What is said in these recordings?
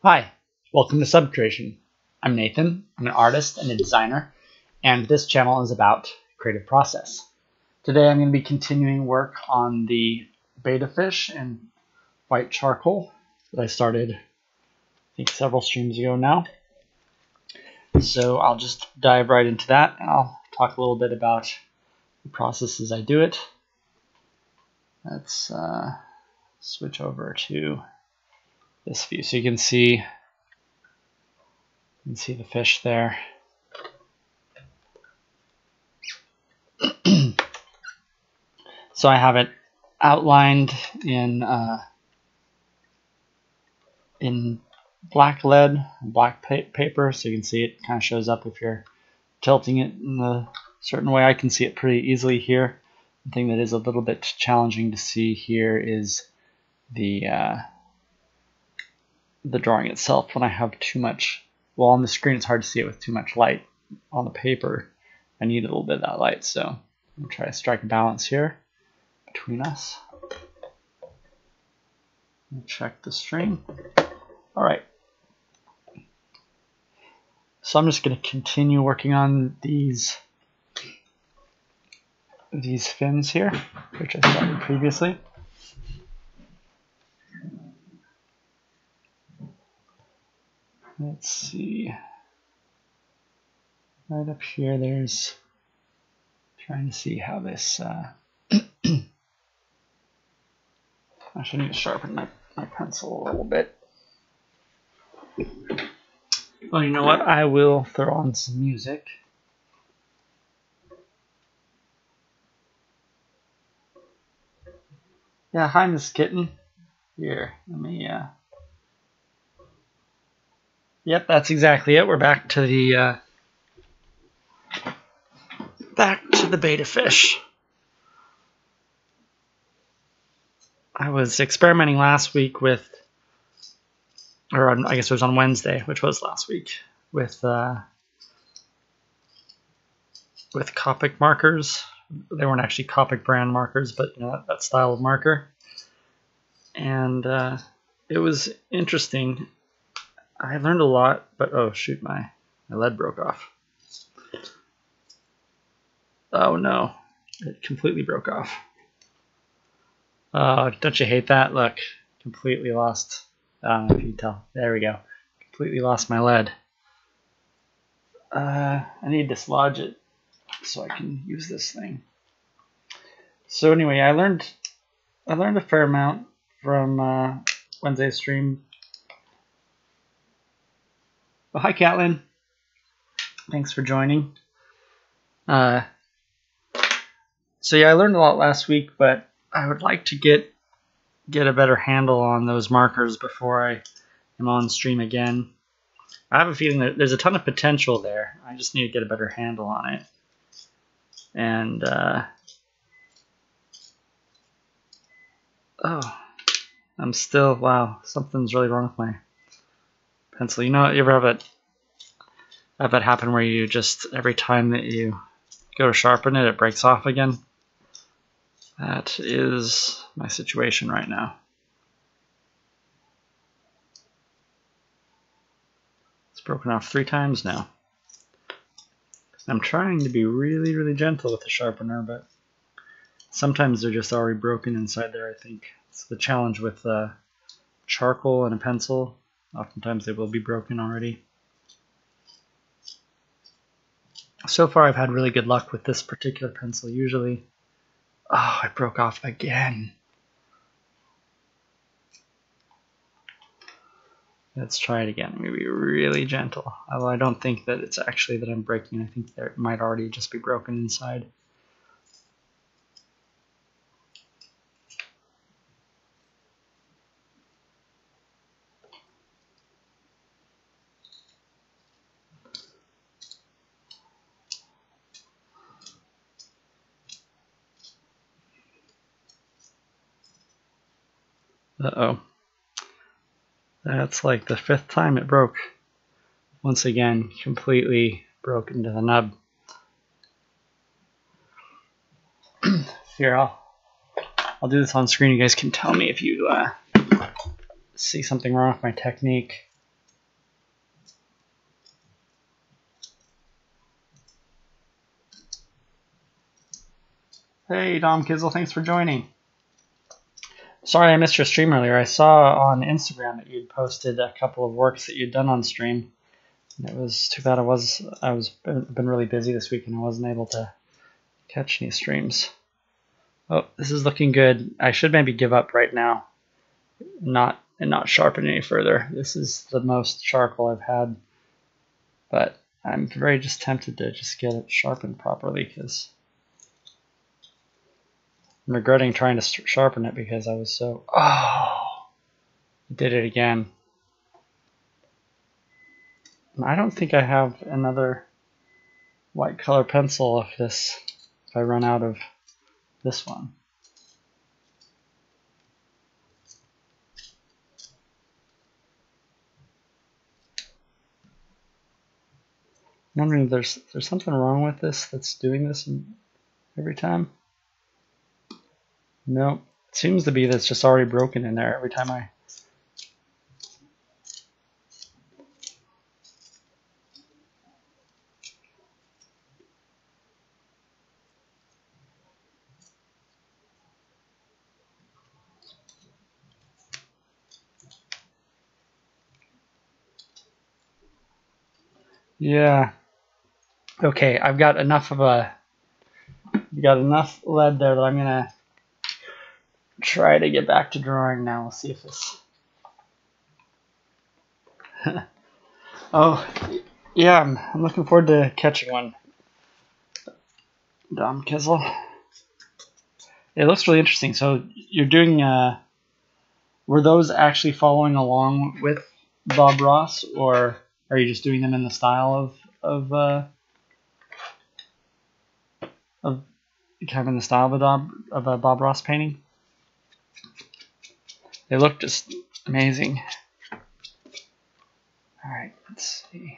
Hi, welcome to Subcreation. I'm Nathan, I'm an artist and a designer, and this channel is about creative process. Today I'm going to be continuing work on the betta fish in white charcoal that I started, I think, several streams ago now. So I'll just dive right into that, and I'll talk a little bit about the process as I do it. Let's switch over to this view so you can see the fish there. So I have it outlined in black lead, black paper, so you can see it kind of shows up if you're tilting it in a certain way. I can see it pretty easily here. The thing that is a little bit challenging to see here is the drawing itself when I have too much. Well, on the screen it's hard to see it with too much light. On the paper I need a little bit of that light, so I'm going to try to strike a balance here between us. Check the stream. Alright, so I'm just going to continue working on these fins here, which I started previously. Let's see, right up here there's, trying to see how this, I should need to sharpen my pencil a little bit. Well, you know what, I will throw on some music. Yeah, hi Miss Kitten. Here, let me, yep, that's exactly it. We're back to the betta fish. I was experimenting last week with, or I guess it was on Wednesday, which was last week, with Copic markers. They weren't actually Copic brand markers, but you know, that style of marker. And it was interesting. I learned a lot, but oh shoot, my lead broke off. Oh no, it completely broke off. Don't you hate that? Look, completely lost. I don't know if you can tell. There we go. Completely lost my lead. I need to dislodge it so I can use this thing. So anyway, I learned a fair amount from Wednesday's stream. Well, hi, Catlin. Thanks for joining. So yeah, I learned a lot last week, but I would like to get a better handle on those markers before I am on stream again. I have a feeling that there's a ton of potential there. I just need to get a better handle on it. And oh, I'm still, wow, something's really wrong with my pencil. You know, you ever have that happen where you just, every time that you go to sharpen it, it breaks off again? That is my situation right now. It's broken off 3 times now. I'm trying to be really, really gentle with the sharpener, but sometimes they're just already broken inside there, I think. It's the challenge with charcoal and a pencil. Oftentimes they will be broken already. So far I've had really good luck with this particular pencil. Usually, oh, it broke off again. Let's try it again. I'm going to be really gentle. Although I don't think that it's actually that I'm breaking. I think there might already just be broken inside. Uh-oh. That's like the 5th time it broke. Once again, completely broke into the nub. Here, I'll do this on screen. You guys can tell me if you see something wrong with my technique. Hey, Dom Kizzle, thanks for joining. Sorry I missed your stream earlier. I saw on Instagram that you'd posted a couple of works that you'd done on stream. It was too bad I've been really busy this week and I wasn't able to catch any streams. Oh, this is looking good. I should maybe give up right now, and not sharpen any further. This is the most charcoal I've had, but I'm very just tempted to just get it sharpened properly because I'm regretting trying to sharpen it because I was so... Oh! Did it again. I don't think I have another white color pencil if I run out of this one. I'm wondering if there's something wrong with this that's doing this every time. Nope. It seems to be that's just already broken in there every time I... Yeah. Okay, I've got enough lead there that I'm gonna try to get back to drawing now. We'll see if this... Oh, yeah, I'm looking forward to catching one. Dom Kizzle. It looks really interesting. So you're doing, were those actually following along with Bob Ross, or are you just doing them in the style of kind of in the style of a Bob Ross painting? They look just amazing. All right, let's see.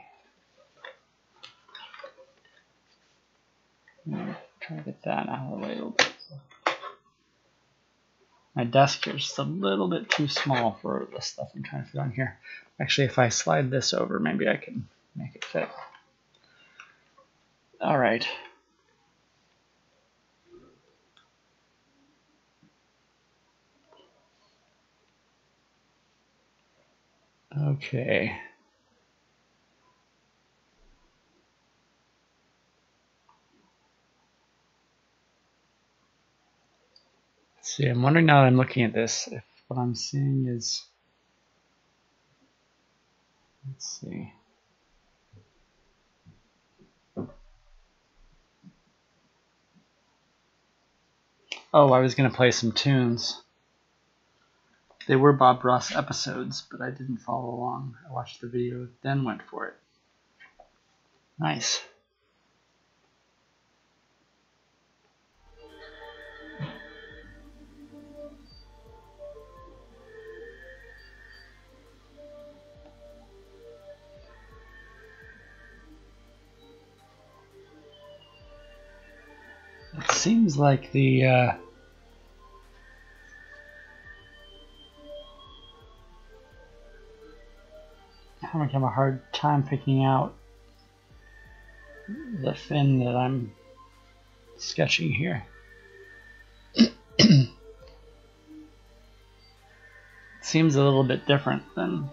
Try to get that out of the way a little bit. My desk here is just a little bit too small for the stuff I'm trying to fit on here. Actually, if I slide this over, maybe I can make it fit. All right. Okay. Let's see, I'm wondering now that I'm looking at this, if what I'm seeing is, let's see. Oh, I was going to play some tunes. They were Bob Ross episodes, but I didn't follow along. I watched the video, then went for it. Nice. It seems like the I'm having a hard time picking out the fin that I'm sketching here. It seems a little bit different than...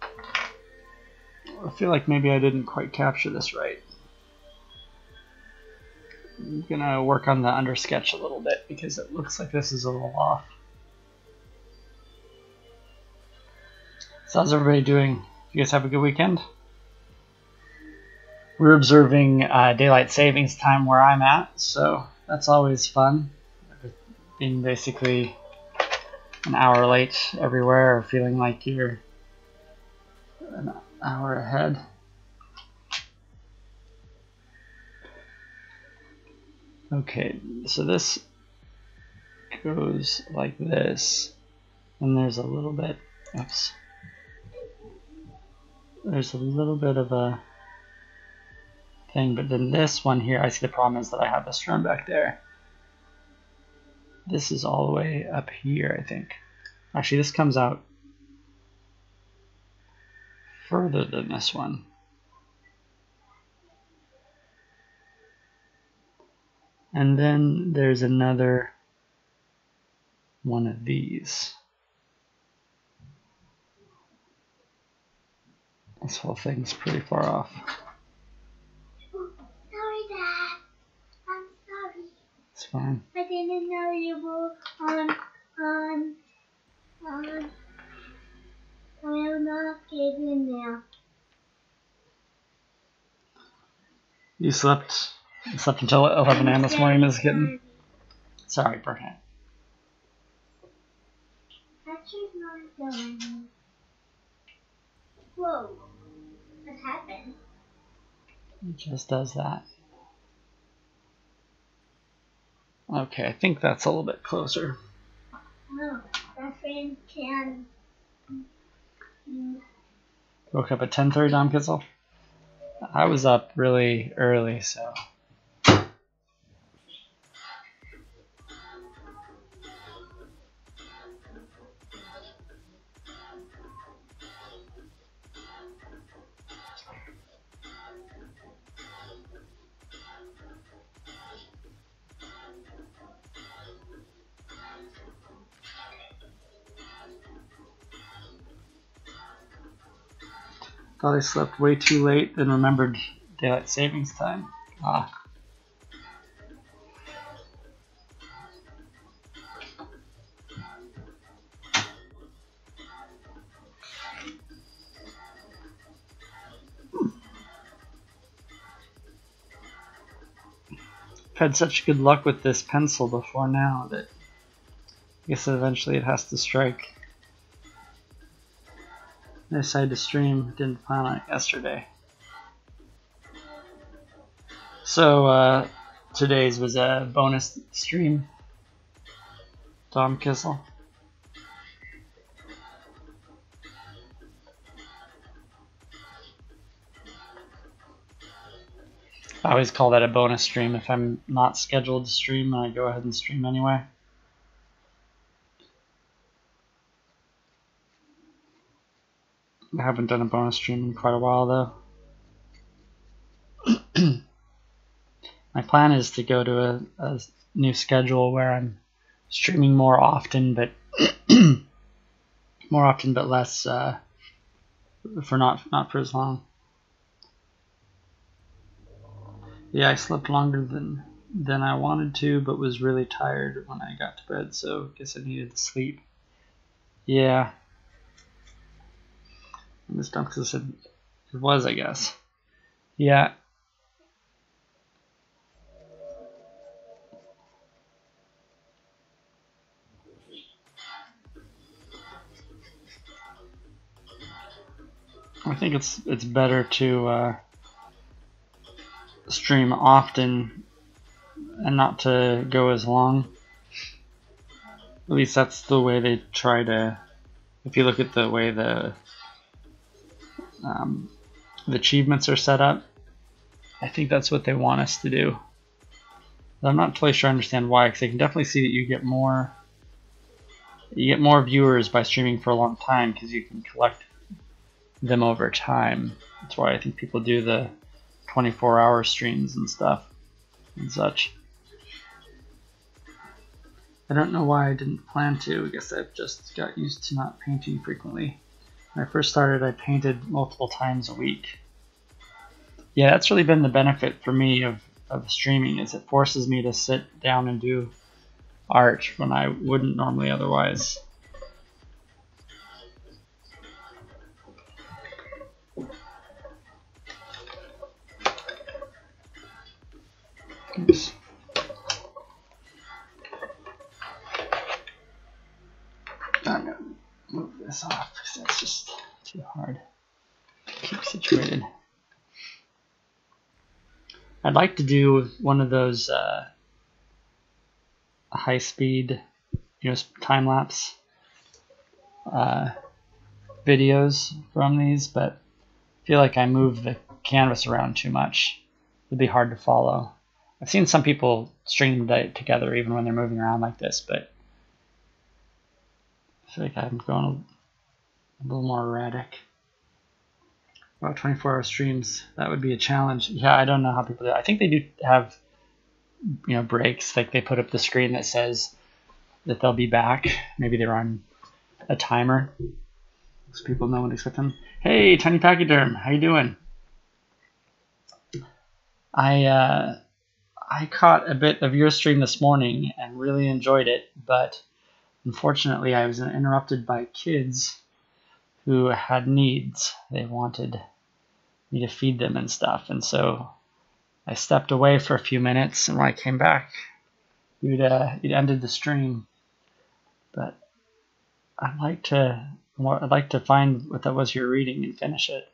I feel like maybe I didn't quite capture this right. I'm gonna work on the undersketch a little bit because it looks like this is a little off. So how's everybody doing? You guys have a good weekend? We're observing daylight savings time where I'm at, so that's always fun. Being basically an hour late everywhere, or feeling like you're an hour ahead. Okay, so this goes like this, and there's a little bit, oops, there's a little bit of a thing, but then this one here, I see the problem is that I have this run back there. This is all the way up here, I think. Actually, this comes out further than this one. And then there's another one of these. This whole thing's pretty far off. Sorry, Dad. I'm sorry. It's fine. I didn't know you were on. I am not getting there. You slept until 11 a.m. this morning, Ms. Kitten. Sorry, Bernard. Actually, not going. Whoa. What happened? It just does that. Okay, I think that's a little bit closer. Oh, that friend can. Woke up at 10:30, Dom Kitzel. I was up really early, so. Thought I slept way too late, then remembered daylight savings time. Ah. I've had such good luck with this pencil before now that I guess eventually it has to strike. I decided to stream, didn't plan on it yesterday. So today's was a bonus stream. Dom Kissel. I always call that a bonus stream. If I'm not scheduled to stream, I go ahead and stream anyway. I haven't done a bonus stream in quite a while though. My plan is to go to a new schedule where I'm streaming more often, but less for not for as long. Yeah, I slept longer than I wanted to, but was really tired when I got to bed, so I guess I needed to sleep. Yeah. Miss Duncan said it was, I guess. Yeah. I think it's better to stream often and not to go as long. At least that's the way they try to. If you look at the way the achievements are set up, I think that's what they want us to do. But I'm not totally sure I understand why, because I can definitely see that you get more viewers by streaming for a long time because you can collect them over time. That's why I think people do the 24-hour streams and stuff and such. I don't know why I didn't plan to. I guess I've just got used to not painting frequently. When I first started, I painted multiple times a week. Yeah, that's really been the benefit for me of streaming, is it forces me to sit down and do art when I wouldn't normally otherwise. Oops. I'm gonna move this off because that's just too hard to keep situated. I'd like to do one of those high-speed, time-lapse videos from these, but I feel like I move the canvas around too much. It'd be hard to follow. I've seen some people string them together even when they're moving around like this, but I feel like I'm going a little more erratic. About 24-hour streams, that would be a challenge. Yeah, I don't know how people do it. I think they do have, breaks. Like they put up the screen that says that they'll be back. Maybe they're on a timer, so people know when to expect them. Hey, Tiny Pachyderm, how you doing? I caught a bit of your stream this morning and really enjoyed it, but unfortunately I was interrupted by kids who had needs. They wanted me to feed them and stuff, and so I stepped away for a few minutes, and when I came back, you'd ended the stream. But I'd like to find what that was you're reading and finish it.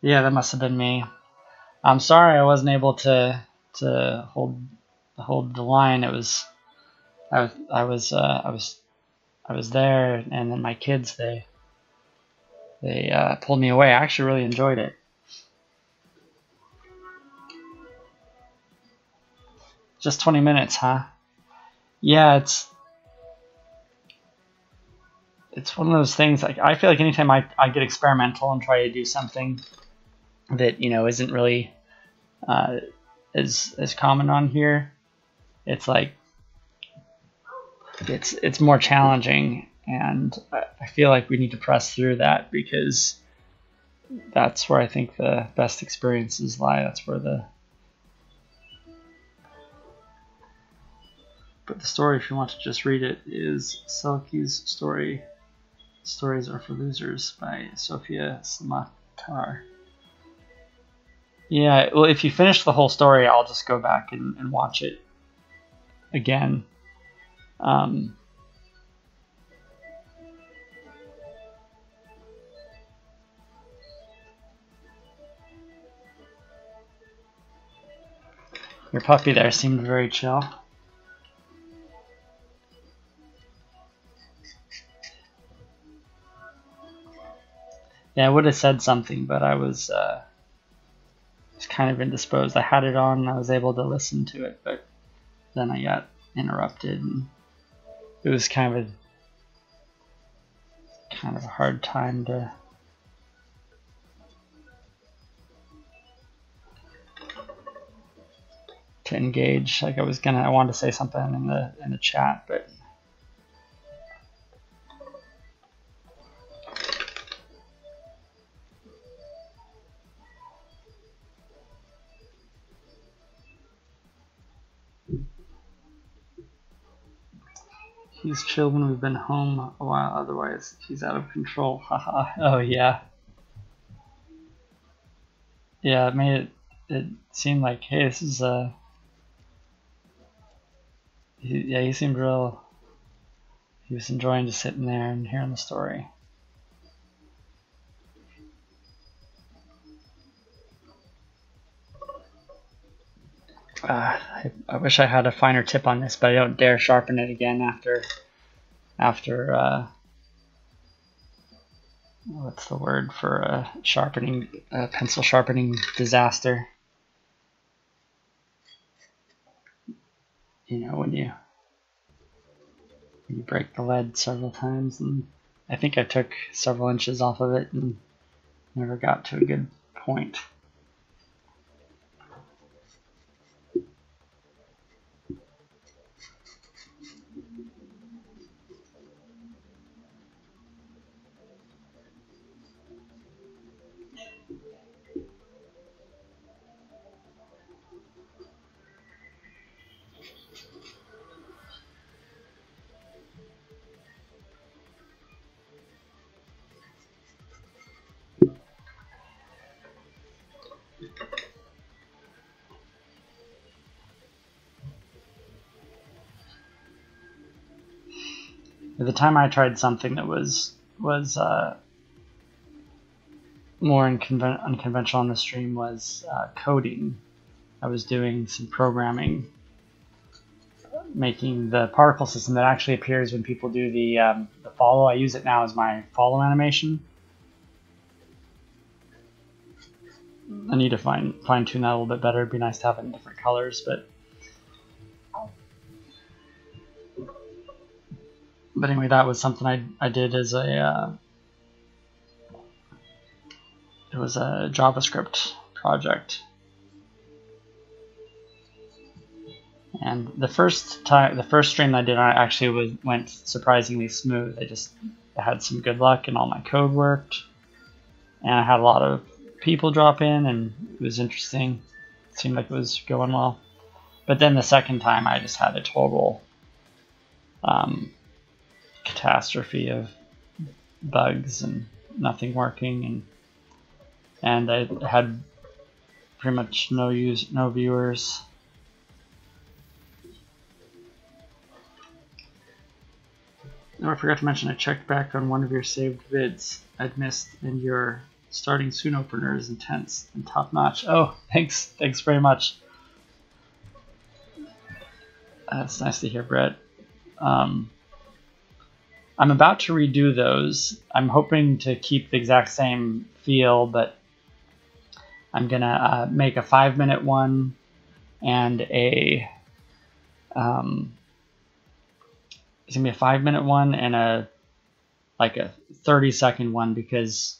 Yeah, that must have been me. I'm sorry I wasn't able to hold the line. It was I was there, and then my kids they pulled me away. I actually really enjoyed it. Just 20 minutes, huh? Yeah, it's one of those things. Like I feel like anytime I get experimental and try to do something that isn't really as common on here, it's like it's more challenging, and I feel like we need to press through that because that's where I think the best experiences lie. That's where but the story, if you want to just read it, is Selkie's story. Stories Are for Losers by Sofia Samatar. Yeah, well, if you finish the whole story, I'll just go back and watch it again. Your puppy there seemed very chill. Yeah, I would have said something, but I was kind of indisposed. I had it on and I was able to listen to it, but then I got interrupted, and it was kind of a hard time to engage. Like I wanted to say something in the chat, but he's chill when we've been home a while, otherwise he's out of control. Haha. Oh yeah. Yeah, it made it seem like, hey, this is he seemed real. He was enjoying just sitting there and hearing the story. I wish I had a finer tip on this, but I don't dare sharpen it again after what's the word for a pencil sharpening disaster? When you break the lead several times, and I think I took several inches off of it and never got to a good point. At the time I tried something that was more unconventional on the stream was coding. I was doing some programming, making the particle system that actually appears when people do the follow. I use it now as my follow animation. I need to fine tune that a little bit better. It'd be nice to have it in different colors, but anyway, that was something I did as a it was a JavaScript project. And the first stream I did, I actually went surprisingly smooth. I had some good luck and all my code worked, and I had a lot of people drop in, and it was interesting. It seemed like it was going well. But then the second time, I just had a total catastrophe of bugs and nothing working, and I had pretty much no viewers. Oh, I forgot to mention, I checked back on one of your saved vids I'd missed, and your starting soon opener is intense and top notch. Oh, thanks very much. That's nice to hear, Brett. I'm about to redo those. I'm hoping to keep the exact same feel, but I'm gonna make a 5-minute one and a it's gonna be a 5-minute one and a 30-second one, because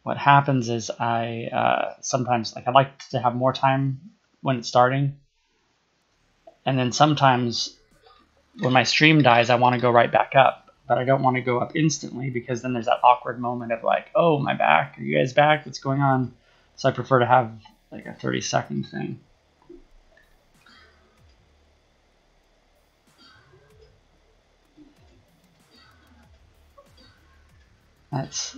what happens is I sometimes I like to have more time when it's starting, and then sometimes when my stream dies I want to go right back up, but I don't want to go up instantly, because then there's that awkward moment of like, oh, am I back? Are you guys back? What's going on? So I prefer to have like a 30-second thing. That's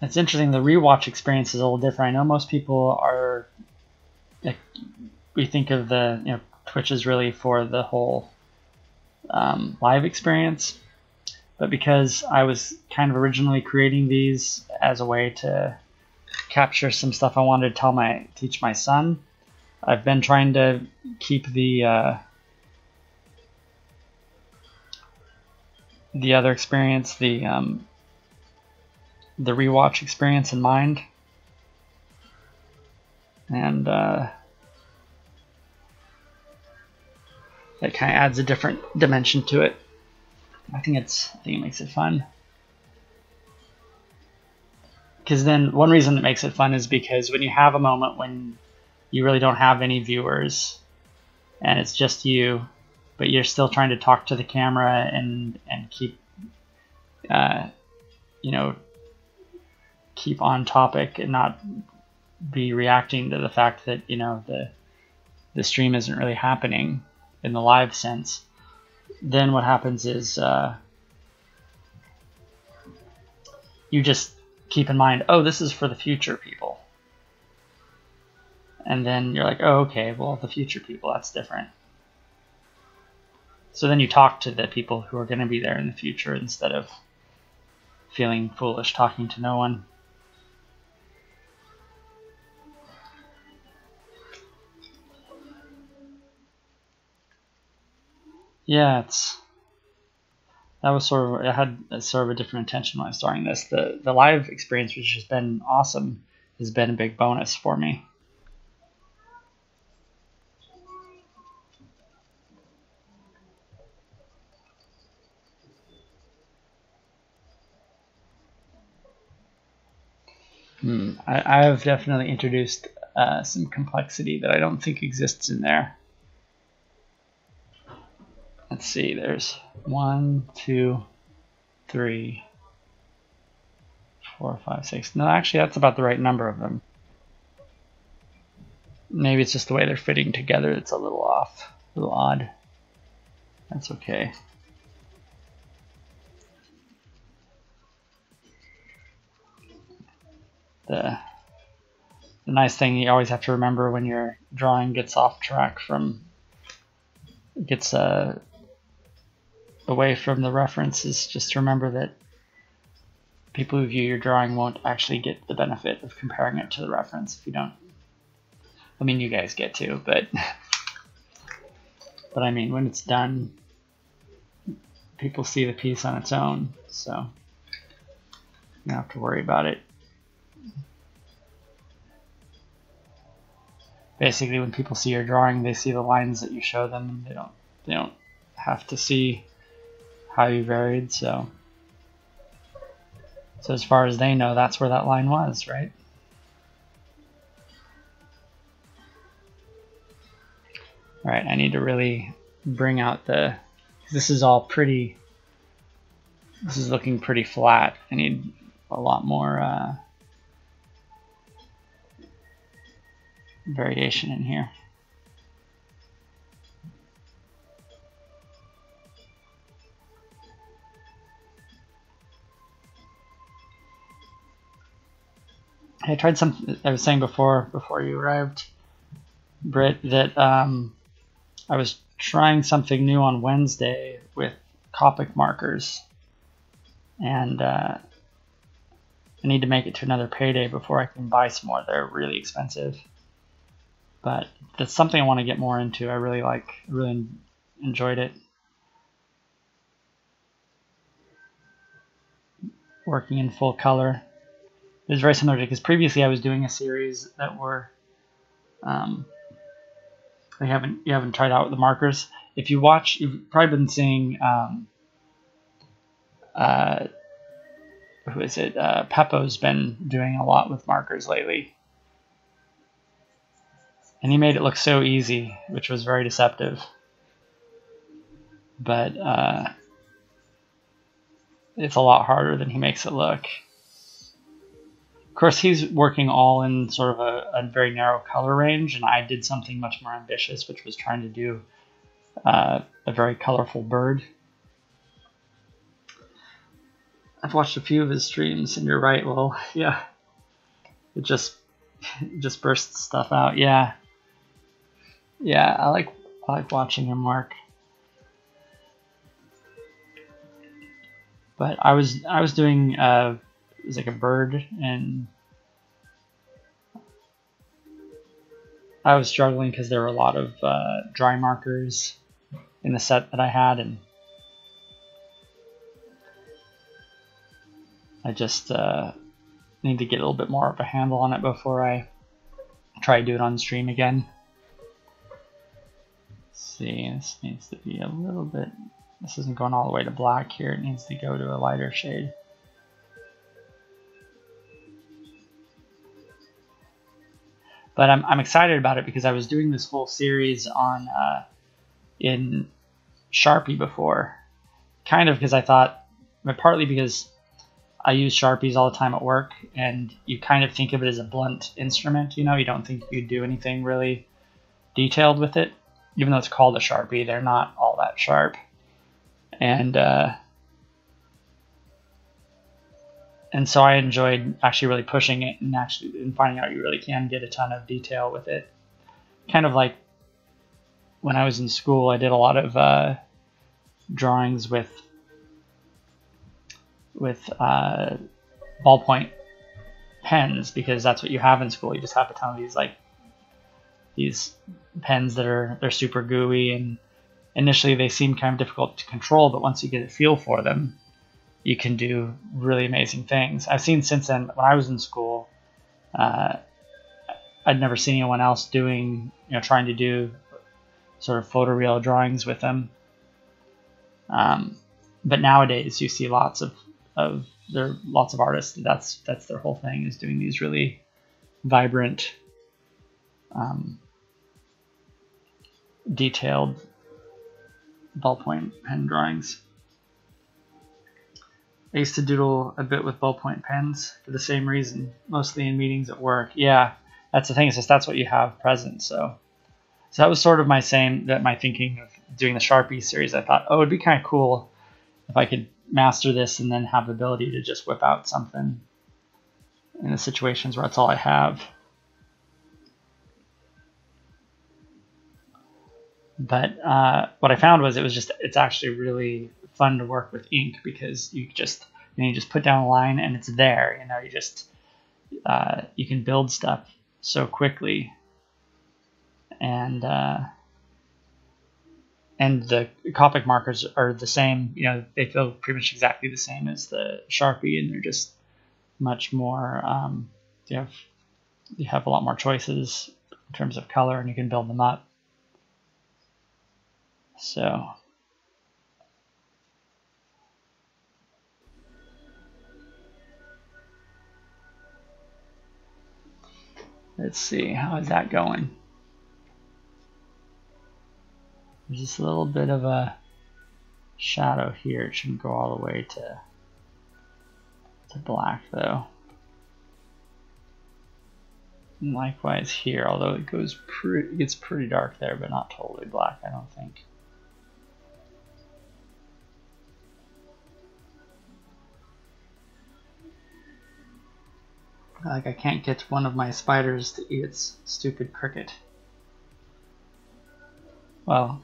interesting. The rewatch experience is a little different. I know most people are, like, we think of the Twitch is really for the whole live experience, but because I was kind of originally creating these as a way to capture some stuff I wanted to teach my son, I've been trying to keep the other experience, the rewatch experience in mind, and that kind of adds a different dimension to it. I think it makes it fun. Because then one reason it makes it fun is because when you have a moment when you really don't have any viewers and it's just you, but you're still trying to talk to the camera and keep keep on topic and not be reacting to the fact that the stream isn't really happening in the live sense, then what happens is you just keep in mind, oh, this is for the future people. And then you're like, oh, okay, well, the future people, that's different. So then you talk to the people who are going to be there in the future instead of feeling foolish talking to no one. Yeah, that was I had sort of a different intention when I was starting this. The live experience, which has been awesome, has been a big bonus for me. I have definitely introduced some complexity that I don't think exists in there. Let's see, there's 1, 2, 3, 4, 5, 6. No, actually, that's about the right number of them. Maybe it's just the way they're fitting together. It's a little off, a little odd. That's okay. The nice thing you always have to remember when your drawing gets off track from gets away from the references, just remember that people who view your drawing won't actually get the benefit of comparing it to the reference if you don't. I mean, you guys get to, but I mean, when it's done, people see the piece on its own, so you don't have to worry about it. Basically, when people see your drawing, they see the lines that you show them, and they don't have to see how you varied. So as far as they know, that's where that line was, right? All right, I need to really bring out the. This is all pretty. This is looking pretty flat. I need a lot more variation in here. I tried something. I was saying before you arrived, Britt, that I was trying something new on Wednesday with Copic markers, and I need to make it to another payday before I can buy some more. They're really expensive, but that's something I want to get more into. I really enjoyed it. Working in full color. It was very similar to, because previously I was doing a series that were you haven't tried out the markers. If you watch, you've probably been seeing who is it? Peppo's been doing a lot with markers lately, and he made it look so easy, which was very deceptive. But it's a lot harder than he makes it look. Of course, he's working all in sort of a very narrow color range, and I did something much more ambitious, which was trying to do a very colorful bird. I've watched a few of his streams, and you're right. Well, yeah, it just bursts stuff out. Yeah, I like watching him work. But I was doing it was like a bird, and I was struggling because there were a lot of dry markers in the set that I had, and I just need to get a little bit more of a handle on it before I try to do it on stream again. Let's see, this needs to be a little bit, this isn't going all the way to black here, it needs to go to a lighter shade. But I'm excited about it because I was doing this whole series on in Sharpie before, kind of because I thought, but partly because I use Sharpies all the time at work, and you kind of think of it as a blunt instrument, you know, you don't think you'd do anything really detailed with it, even though it's called a Sharpie, they're not all that sharp. And so I enjoyed actually really pushing it and finding out you really can get a ton of detail with it. Kind of like when I was in school, I did a lot of drawings with ballpoint pens, because that's what you have in school. You just have a ton of these pens that they're super gooey, and initially they seem kind of difficult to control, but once you get a feel for them, you can do really amazing things. I've seen since then, when I was in school, I'd never seen anyone else doing, trying to do sort of photoreal drawings with them. But nowadays you see lots of artists, that's their whole thing, is doing these really vibrant, detailed ballpoint pen drawings. I used to doodle a bit with ballpoint pens for the same reason, mostly in meetings at work. Yeah, that's the thing, is just that's what you have present. So that was sort of my thinking of doing the Sharpie series. I thought, it'd be kind of cool if I could master this and then have the ability to just whip out something in the situations where that's all I have. But what I found was it's actually really fun to work with ink because you just put down a line and it's there. You can build stuff so quickly, and the Copic markers are the same. They feel pretty much exactly the same as the Sharpie, and they're just much more. You have a lot more choices in terms of color, and you can build them up. So let's see, how is that going? There's just a little bit of a shadow here. It shouldn't go all the way to black though. And likewise here, although it gets pretty dark there, but not totally black, I don't think. Like, I can't get one of my spiders to eat its stupid cricket. Well,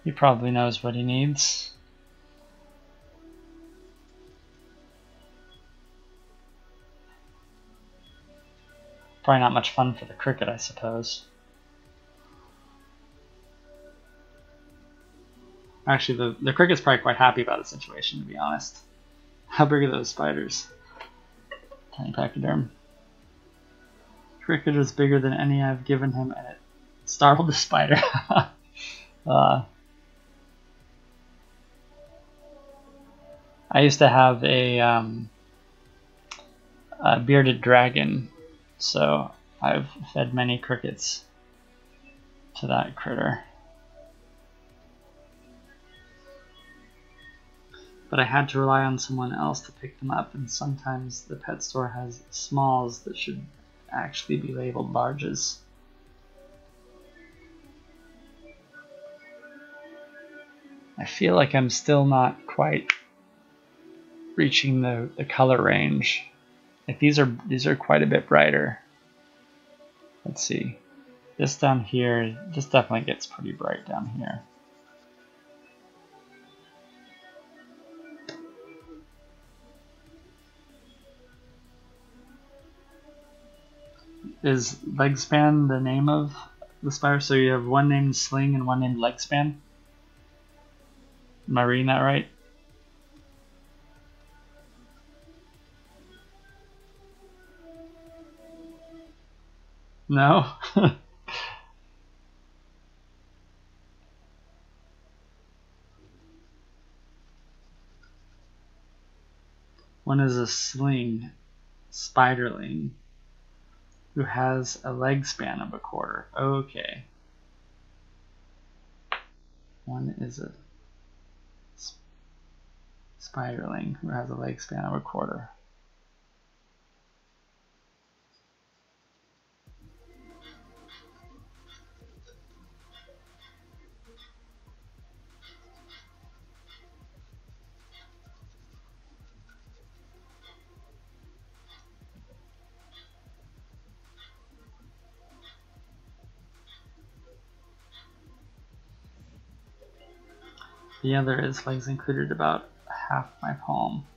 he probably knows what he needs. Probably not much fun for the cricket, I suppose. Actually, the cricket's probably quite happy about the situation, to be honest. How big are those spiders? Tiny pachyderm. Cricket is bigger than any I've given him, and it startled the spider. I used to have a bearded dragon, so I've fed many crickets to that critter. But I had to rely on someone else to pick them up, and sometimes the pet store has smalls that should actually be labeled larges. I feel like I'm still not quite reaching the color range. Like these are quite a bit brighter. Let's see. This down here, this definitely gets pretty bright down here. Is Legspan the name of the spider? So you have one named Sling and one named Legspan? Am I reading that right? No? One is a sling, spiderling, who has a leg span of a quarter. Okay. One is a spiderling who has a leg span of a quarter. The other is legs included about half my palm.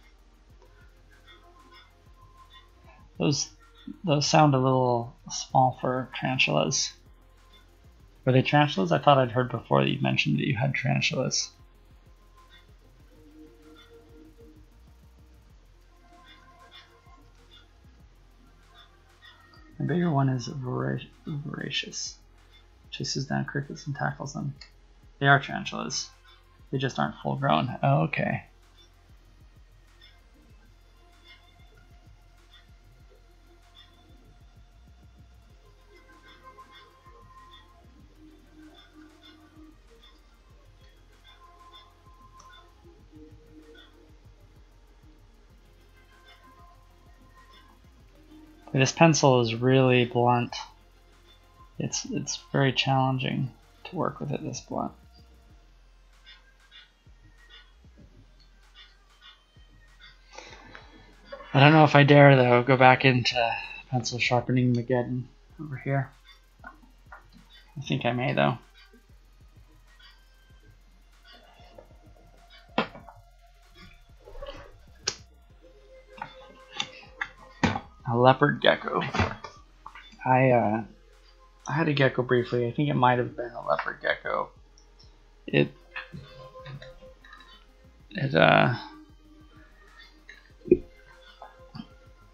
Those sound a little small for tarantulas. Were they tarantulas? I thought I'd heard before that you mentioned that you had tarantulas. The bigger one is voracious. Chases down crickets and tackles them. They are tarantulas. They just aren't full grown. Oh, okay. This pencil is really blunt. It's very challenging to work with it this blunt. I don't know if I dare though go back into pencil sharpening Mageddon over here. I think I may though. A leopard gecko. I had a gecko briefly. I think it might have been a leopard gecko. It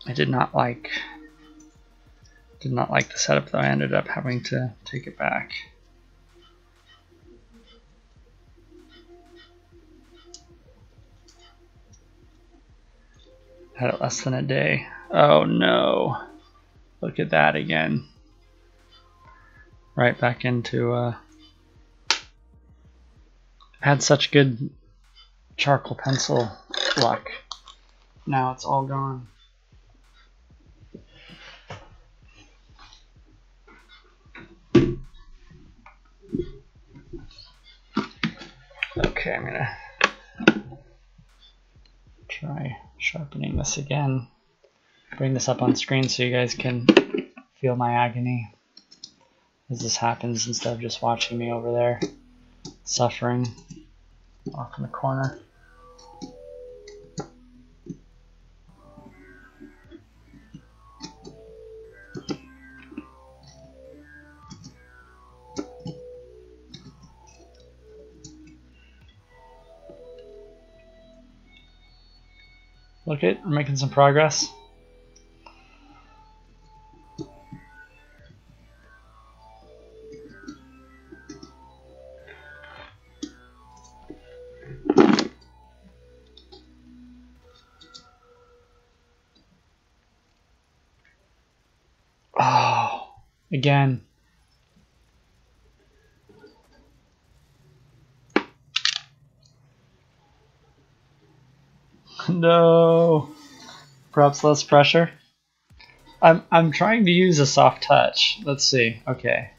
I did not like the setup though. I ended up having to take it back. Had it less than a day. Oh no. Look at that again. Right back into had such good charcoal pencil luck. Now it's all gone. Okay, I'm gonna try sharpening this again. Bring this up on screen so you guys can feel my agony as this happens instead of just watching me over there suffering off in the corner. Look it, we're making some progress. Oh, again. No. Perhaps less pressure. I'm trying to use a soft touch. Let's see. Okay.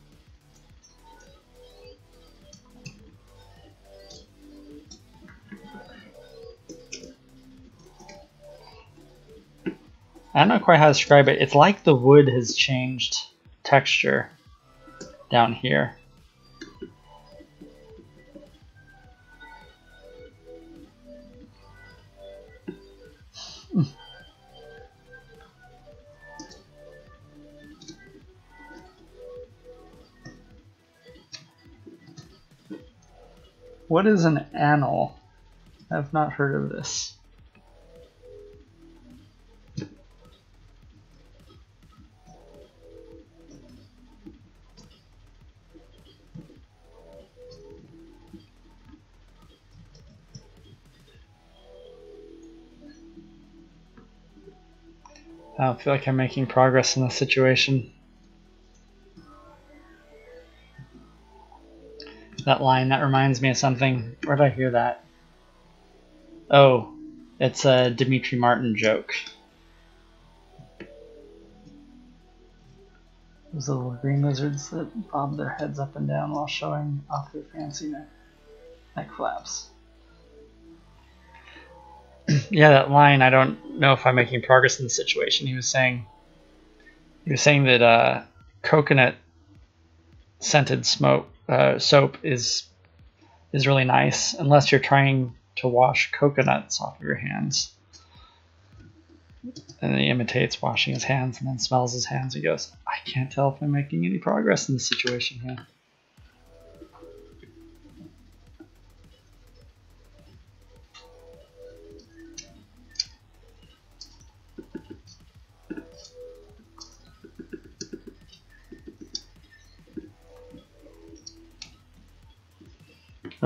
I don't know quite how to describe it. It's like the wood has changed texture down here. What is an annal? I've not heard of this. I don't feel like I'm making progress in this situation. That line, that reminds me of something. Where did I hear that? Oh, it's a Dimitri Martin joke. Those little green lizards that bob their heads up and down while showing off their fancy neck flaps. Yeah, that line, I don't know if I'm making progress in the situation. He was saying that coconut scented soap is really nice unless you're trying to wash coconuts off of your hands. And then he imitates washing his hands and then smells his hands. He goes, I can't tell if I'm making any progress in this situation here.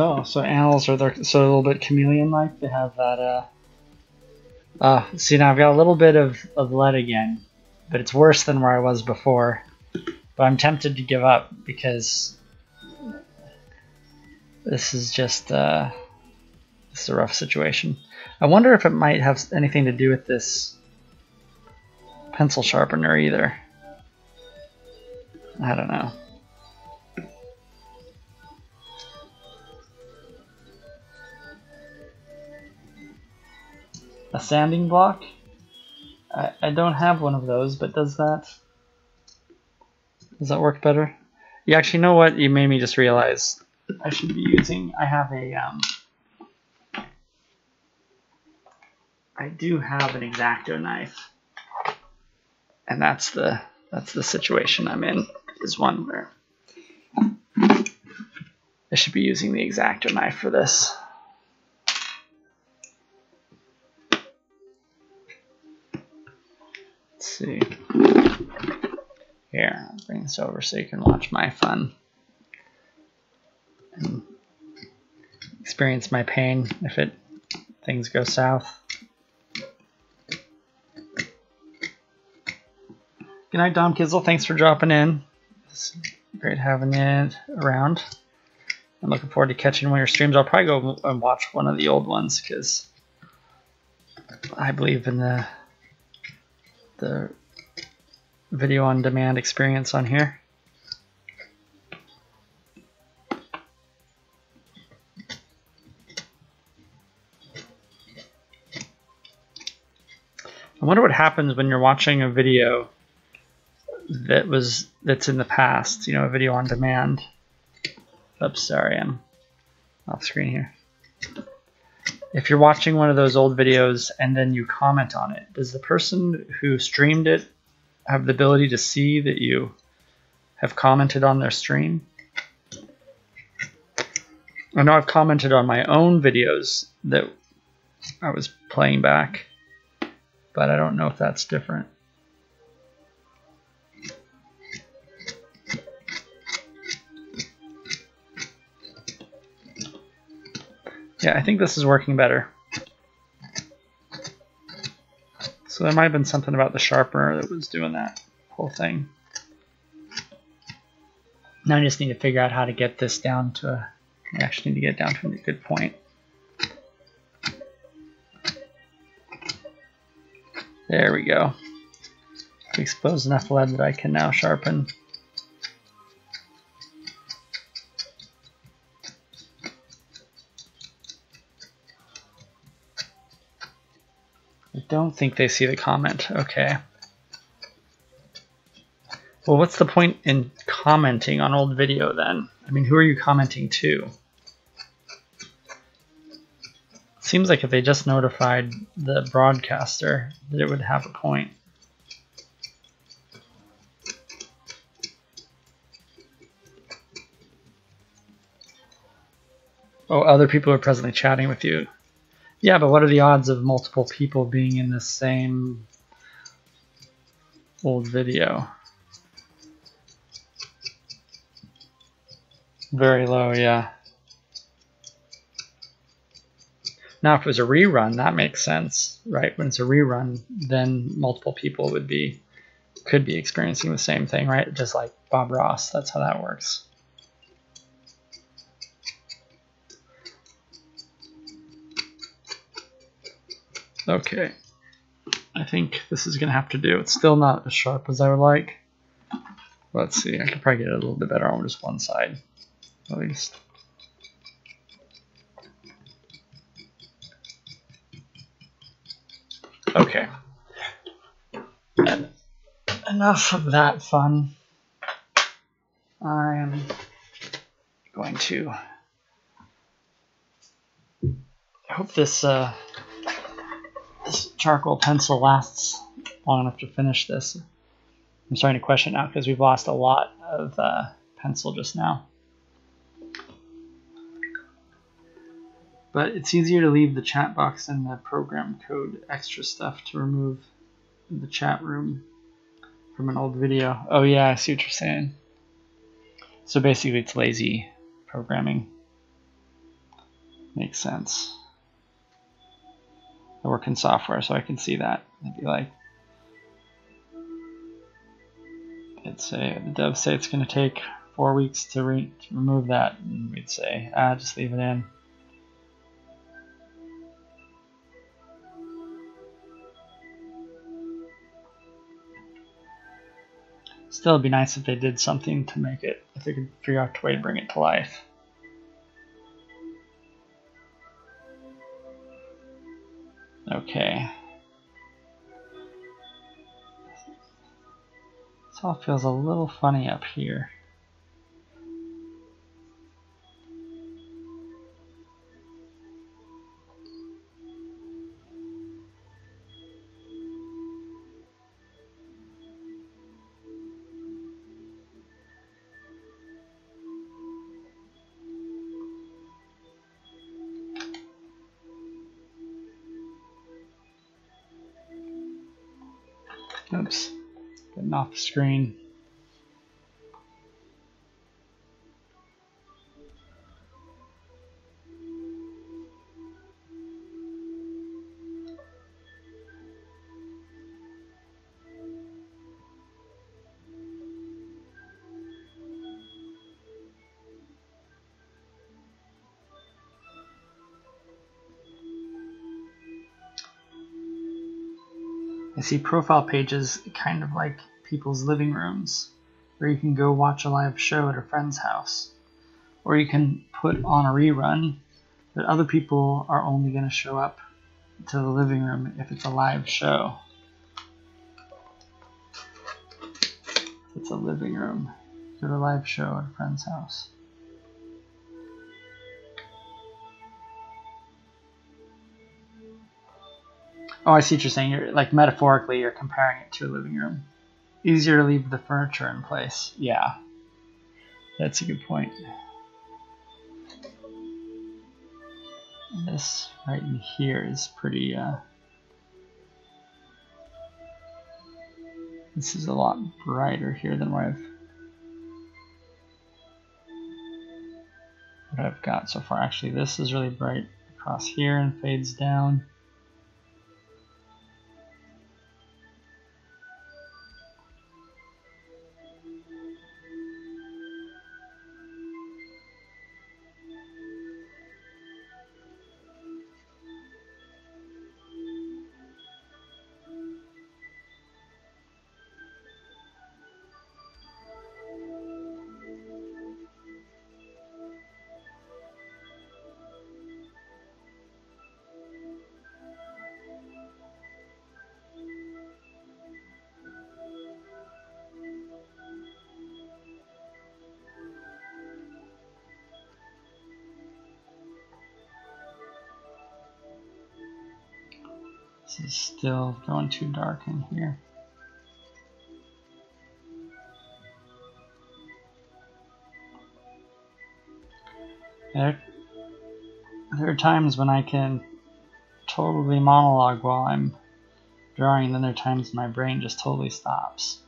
Oh, so annals are a little bit chameleon-like. They have that. See, now I've got a little bit of lead again, but it's worse than where I was before. But I'm tempted to give up because this is just this is a rough situation. I wonder if it might have anything to do with this pencil sharpener either. I don't know. A sanding block? I don't have one of those, but does that work better? You actually know what? You made me just realize I should be using. I have a. I do have an X-Acto knife, and that's the situation I'm in. Is one where I should be using the X-Acto knife for this. Let's see. Here, I'll bring this over so you can watch my fun and experience my pain if things go south. Good night, Dom Kizzle. Thanks for dropping in. It's great having you around. I'm looking forward to catching one of your streams. I'll probably go and watch one of the old ones because I believe in the video on demand experience on here. I wonder what happens when you're watching a video that's in the past, you know, a video on demand. Oops, sorry, I'm off screen here. If you're watching one of those old videos and then you comment on it, does the person who streamed it have the ability to see that you have commented on their stream? I know I've commented on my own videos that I was playing back, but I don't know if that's different. Yeah, I think this is working better. So there might have been something about the sharpener that was doing that whole thing. Now I just need to figure out how to get this down to I actually need to get down to a good point. There we go. We exposed enough lead that I can now sharpen. I don't think they see the comment. Okay. Well, what's the point in commenting on old video then? I mean, who are you commenting to? Seems like if they just notified the broadcaster that it would have a point. Oh, other people are presently chatting with you. Yeah, but what are the odds of multiple people being in the same old video? Very low, yeah. Now, if it was a rerun, that makes sense, right? When it's a rerun, then multiple people could be experiencing the same thing, right? Just like Bob Ross, that's how that works. Okay, I think this is gonna have to do. It's still not as sharp as I would like. Let's see, I could probably get it a little bit better on just one side, at least. Okay. And enough of that fun. I am going to. I hope this this charcoal pencil lasts long enough to finish this. I'm starting to question now because we've lost a lot of pencil just now. But it's easier to leave the chat box and the program code extra stuff to remove the chat room from an old video. Oh yeah, I see what you're saying. So basically it's lazy programming. Makes sense. I work in software, so I can see that. It'd be like, I'd say the devs say it's going to take 4 weeks to remove that, and we'd say, just leave it in. Still, it'd be nice if they did something to make it, if they could figure out a way to bring it to life. Okay. This all feels a little funny up here. Oops, getting off the screen. I see profile pages kind of like people's living rooms, where you can go watch a live show at a friend's house. Or you can put on a rerun, but other people are only going to show up to the living room if it's a live show. It's a living room. Go to a live show at a friend's house. Oh, I see what you're saying. You're, like, metaphorically, you're comparing it to a living room. Easier to leave the furniture in place. Yeah, that's a good point. This right in here is pretty, this is a lot brighter here than what I've got so far. Actually, this is really bright across here and fades down. This is still going too dark in here. There are times when I can totally monologue while I'm drawing, then there are times my brain just totally stops.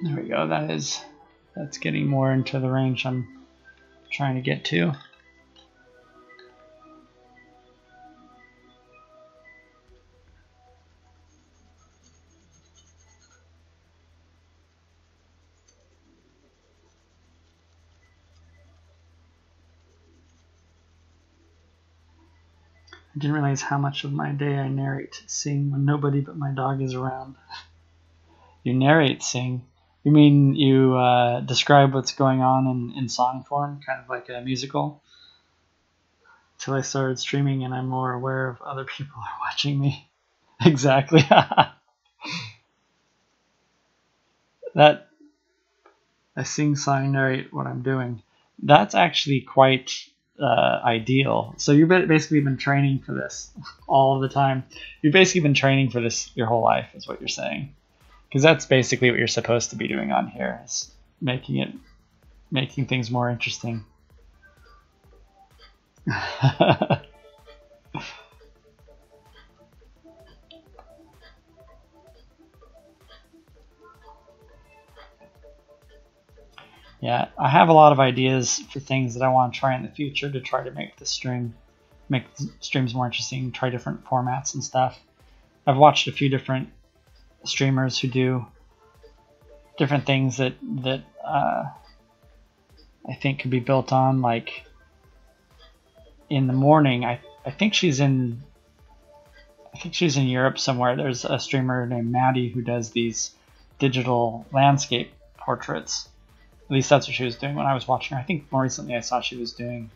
There we go. That's getting more into the range I'm trying to get to. I didn't realize how much of my day I narrate sing when nobody but my dog is around. You narrate sing? You mean you describe what's going on in song form, kind of like a musical? Till I started streaming and I'm more aware of other people are watching me. Exactly. That I sing, song, narrate what I'm doing. That's actually quite ideal. So you've basically been training for this all the time. You've basically been training for this your whole life, is what you're saying. Because that's basically what you're supposed to be doing on here, is making things more interesting. Yeah, I have a lot of ideas for things that I want to try in the future to try to make the streams more interesting, try different formats and stuff. I've watched a few different streamers who do different things that I think could be built on. Like in the morning, I think she's in Europe somewhere. There's a streamer named Maddie who does these digital landscape portraits. At least that's what she was doing when I was watching her. I think more recently I saw she was doing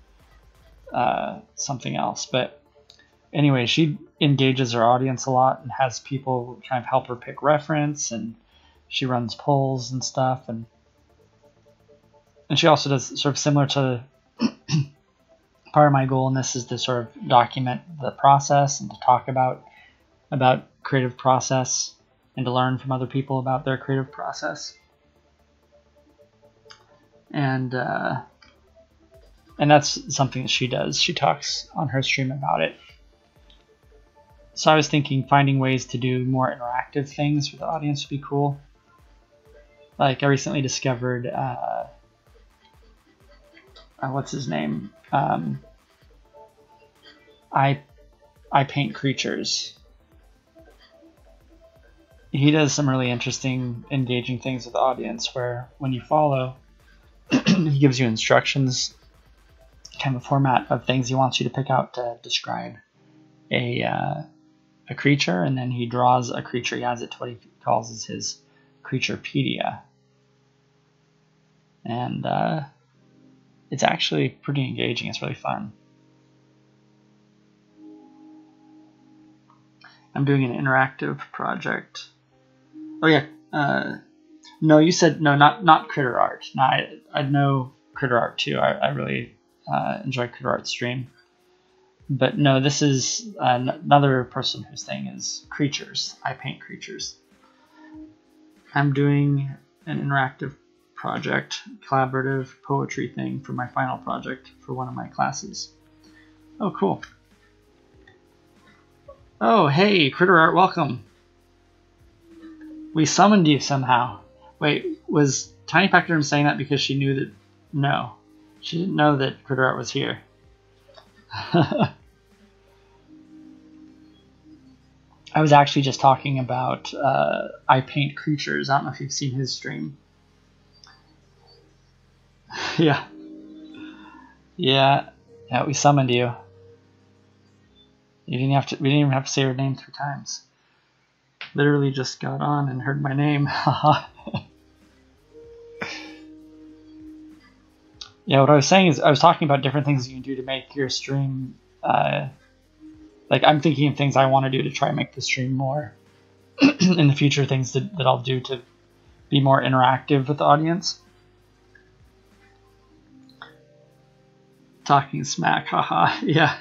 something else. But anyway, she engages her audience a lot and has people kind of help her pick reference, and she runs polls and stuff. And she also does sort of similar to part of my goal in this is to sort of document the process and to talk about creative process and to learn from other people about their creative process. And that's something that she does. She talks on her stream about it. So I was thinking finding ways to do more interactive things for the audience would be cool. Like I recently discovered, what's his name? I paint creatures. He does some really interesting, engaging things with the audience where when you follow, he gives you instructions, kind of a format of things he wants you to pick out to describe a creature, and then he draws a creature. He has it to what he calls as his Creaturepedia. And it's actually pretty engaging. It's really fun. I'm doing an interactive project. Oh yeah, no, you said no, not critter art. No, I know critter art too. I really enjoy critter art stream. But no, this is another person whose thing is creatures. I paint creatures. I'm doing an interactive project, collaborative poetry thing for my final project for one of my classes. Oh, cool. Oh, hey, critter art, welcome. We summoned you somehow. Wait, was Tiny Pectorum saying that because she knew that? No, she didn't know that critter art was here. I was actually just talking about I paint creatures. I don't know if you've seen his stream. Yeah, we summoned you. You didn't have to. We didn't even have to say your name 3 times. Literally just got on and heard my name. Yeah, what I was saying is I was talking about different things you can do to make your stream. Like I'm thinking of things I want to do to try and make the stream more in the future. Things that I'll do to be more interactive with the audience. Talking smack, haha, yeah.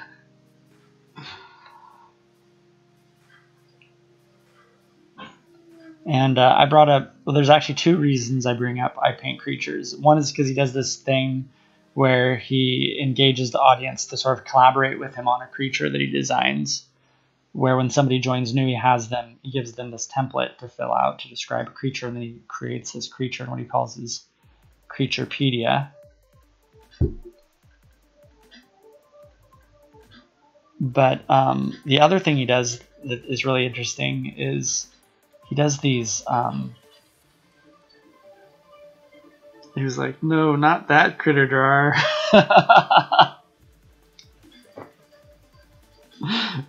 And I brought up, well, there's actually 2 reasons I bring up I paint creatures. One is because he does this thing where he engages the audience to sort of collaborate with him on a creature that he designs, where when somebody joins new, he gives them this template to fill out to describe a creature, and then he creates this creature in what he calls his Creaturepedia. But the other thing he does that is really interesting is he does these. He was like, "No, not that critter drawer."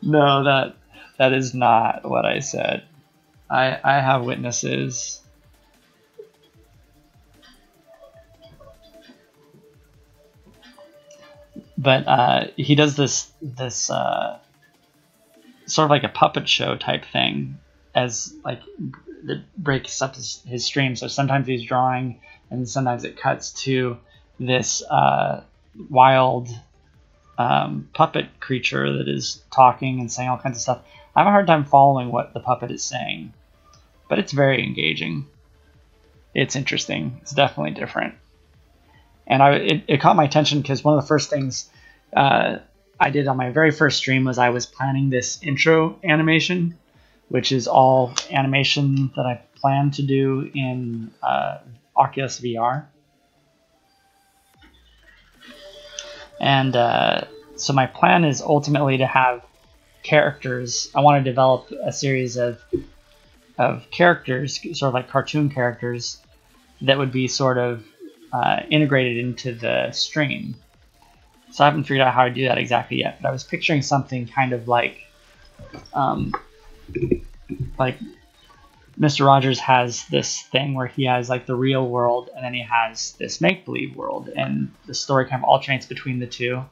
No, that is not what I said. I have witnesses. But he does this sort of like a puppet show type thing, as like that breaks up his stream. So sometimes he's drawing, and sometimes it cuts to this wild puppet creature that is talking and saying all kinds of stuff. I have a hard time following what the puppet is saying, but it's very engaging. It's interesting. It's definitely different. And it caught my attention because one of the first things I did on my very first stream was I was planning this intro animation, which is all animation that I plan to do in Oculus VR. And so my plan is ultimately to have characters. I want to develop a series of characters, sort of like cartoon characters, that would be sort of integrated into the stream. So I haven't figured out how to do that exactly yet, but I was picturing something kind of like Mr. Rogers has this thing where he has like the real world, and then he has this make-believe world, and the story kind of alternates between the two,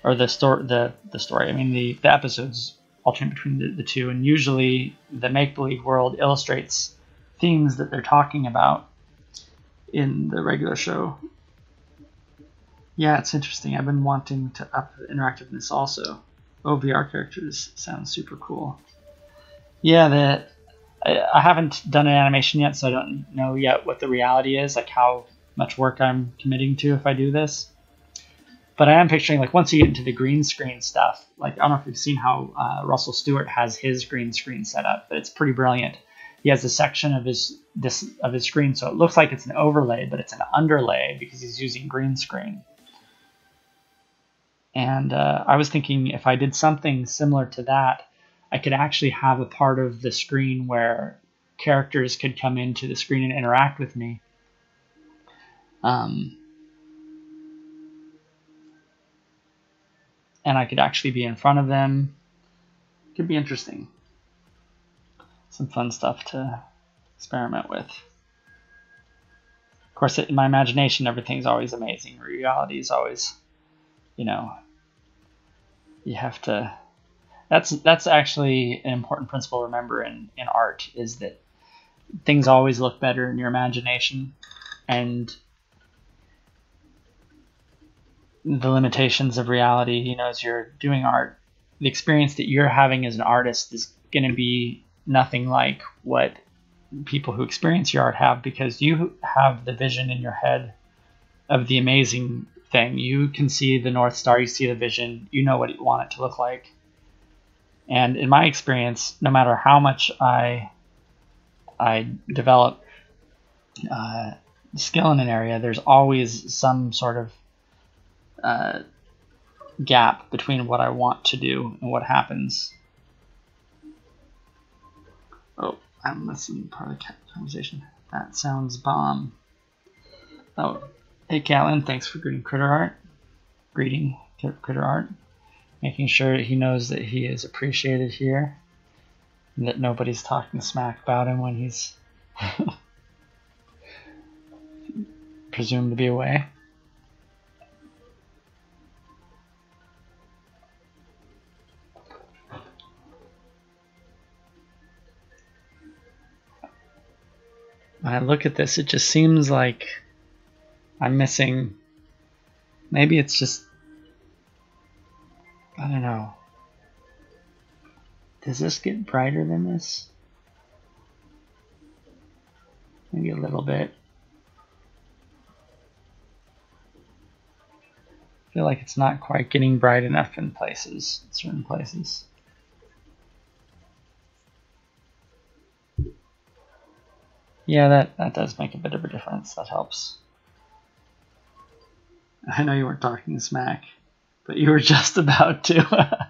or the story. I mean, the episodes alternate between the two, and usually the make-believe world illustrates themes that they're talking about in the regular show. Yeah, it's interesting. I've been wanting to up the interactiveness also. Oh, VR characters sounds super cool. Yeah, I haven't done an animation yet, so I don't know yet what the reality is, like how much work I'm committing to if I do this. But I am picturing, like, once you get into the green screen stuff, like, I don't know if you've seen how Russell Stewart has his green screen set up, but it's pretty brilliant. He has a section of his screen, so it looks like it's an overlay, but it's an underlay because he's using green screen. And I was thinking if I did something similar to that, I could actually have a part of the screen where characters could come into the screen and interact with me. And I could actually be in front of them. Could be interesting. Some fun stuff to experiment with. Of course, in my imagination, everything's always amazing. Reality is always, you have to. That's actually an important principle to remember in art, is that things always look better in your imagination, and the limitations of reality, as you're doing art, the experience that you're having as an artist is going to be nothing like what people who experience your art have, because you have the vision in your head of the amazing thing. You can see the North Star, you see the vision, you know what you want it to look like. And in my experience, no matter how much I develop skill in an area, there's always some sort of gap between what I want to do and what happens. Oh, I'm missing part of the conversation. That sounds bomb. Oh, hey Callan, thanks for greeting Critter Art. Making sure he knows that he is appreciated here, and that nobody's talking smack about him when he's presumed to be away. When I look at this, it just seems like I'm missing. Maybe it's just, I don't know. Does this get brighter than this? Maybe a little bit. I feel like it's not quite getting bright enough in certain places. Yeah, that does make a bit of a difference. That helps. I know you weren't talking smack, but you were just about to.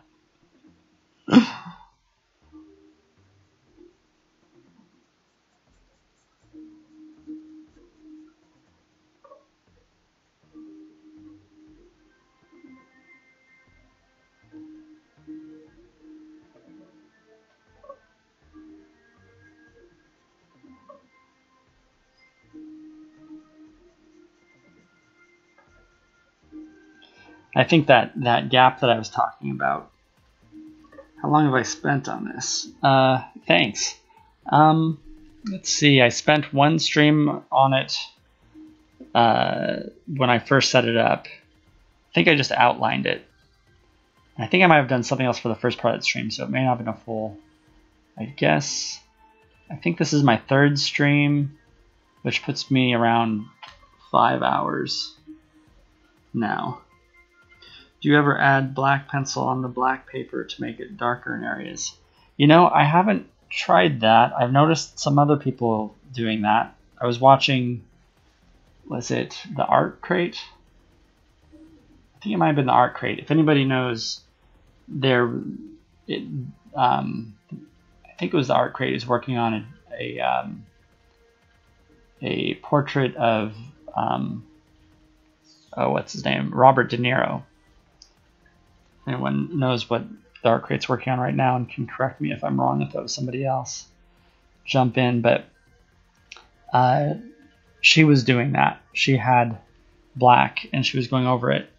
I think that gap that I was talking about. How long have I spent on this? Thanks. Let's see. I spent one stream on it when I first set it up. I think I just outlined it. I think I might have done something else for the first part of the stream, so it may not have been a full. I guess. I think this is my third stream, which puts me around 5 hours now. Do you ever add black pencil on the black paper to make it darker in areas? I haven't tried that. I've noticed some other people doing that. I was watching, was it the Art Crate? I think it might have been the Art Crate. If anybody knows, I think it was the Art Crate is working on a portrait of what's his name? Robert De Niro. Anyone knows what the Art Crate's working on right now and can correct me if I'm wrong, if that was somebody else. Jump in, but she was doing that. She had black and she was going over it.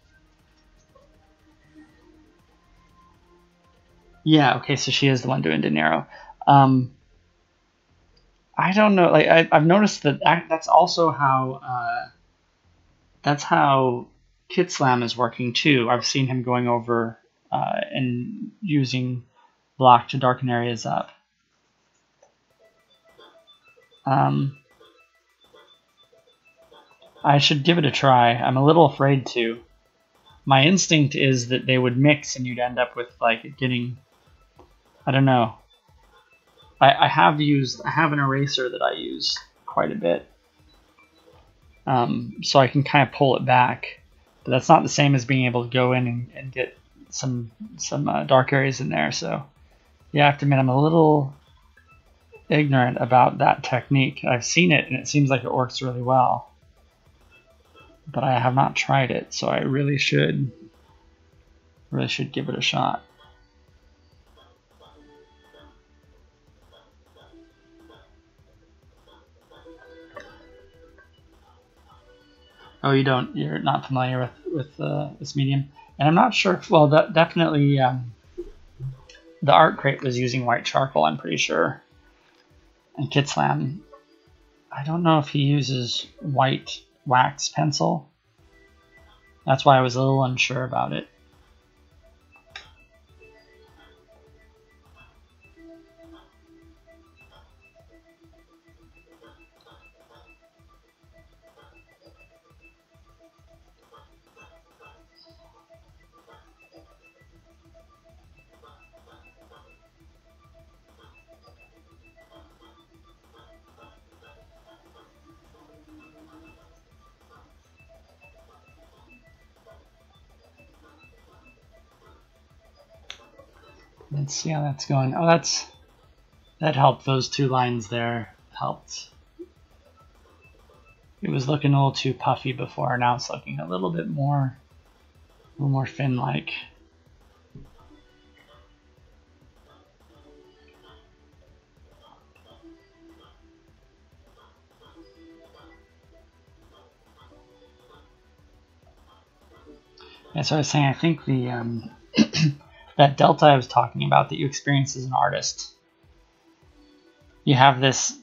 Yeah, okay, so she is the one doing De Niro. I don't know. Like I've noticed that that's also how Kit Slam is working too. I've seen him going over and using black to darken areas up. I should give it a try. I'm a little afraid to. My instinct is that they would mix and you'd end up with like getting, I don't know. I have an eraser that I use quite a bit. So I can kind of pull it back. But that's not the same as being able to go in and get some dark areas in there. So yeah, I have to admit I'm a little ignorant about that technique. I've seen it and it seems like it works really well. But I have not tried it, so I really should give it a shot. Oh, you're not familiar with this medium? And I'm not sure, well, definitely the art crate was using white charcoal, I'm pretty sure. And Kitslam, I don't know if he uses white wax pencil. That's why I was a little unsure about it. Let's see how that's going. Oh, that helped. Those two lines there helped. It was looking a little too puffy before. Now it's looking a little more fin-like. Yeah, so I was saying, I think the that delta I was talking about that you experience as an artist, you have this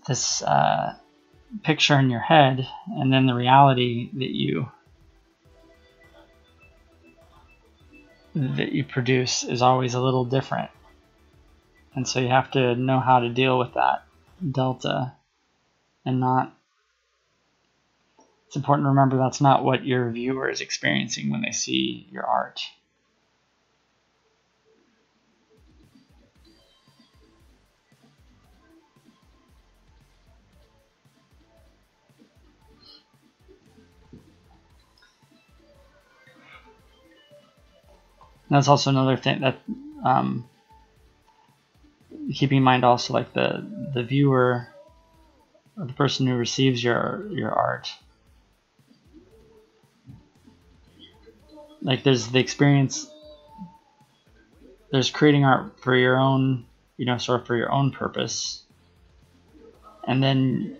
picture in your head, and then the reality that you produce is always a little different, and so you have to know how to deal with that delta, and not. It's important to remember that's not what your viewer is experiencing when they see your art. That's also another thing that keeping in mind also, like the viewer or the person who receives your art. Like there's the experience, there's creating art for your own, sort of for your own purpose. And then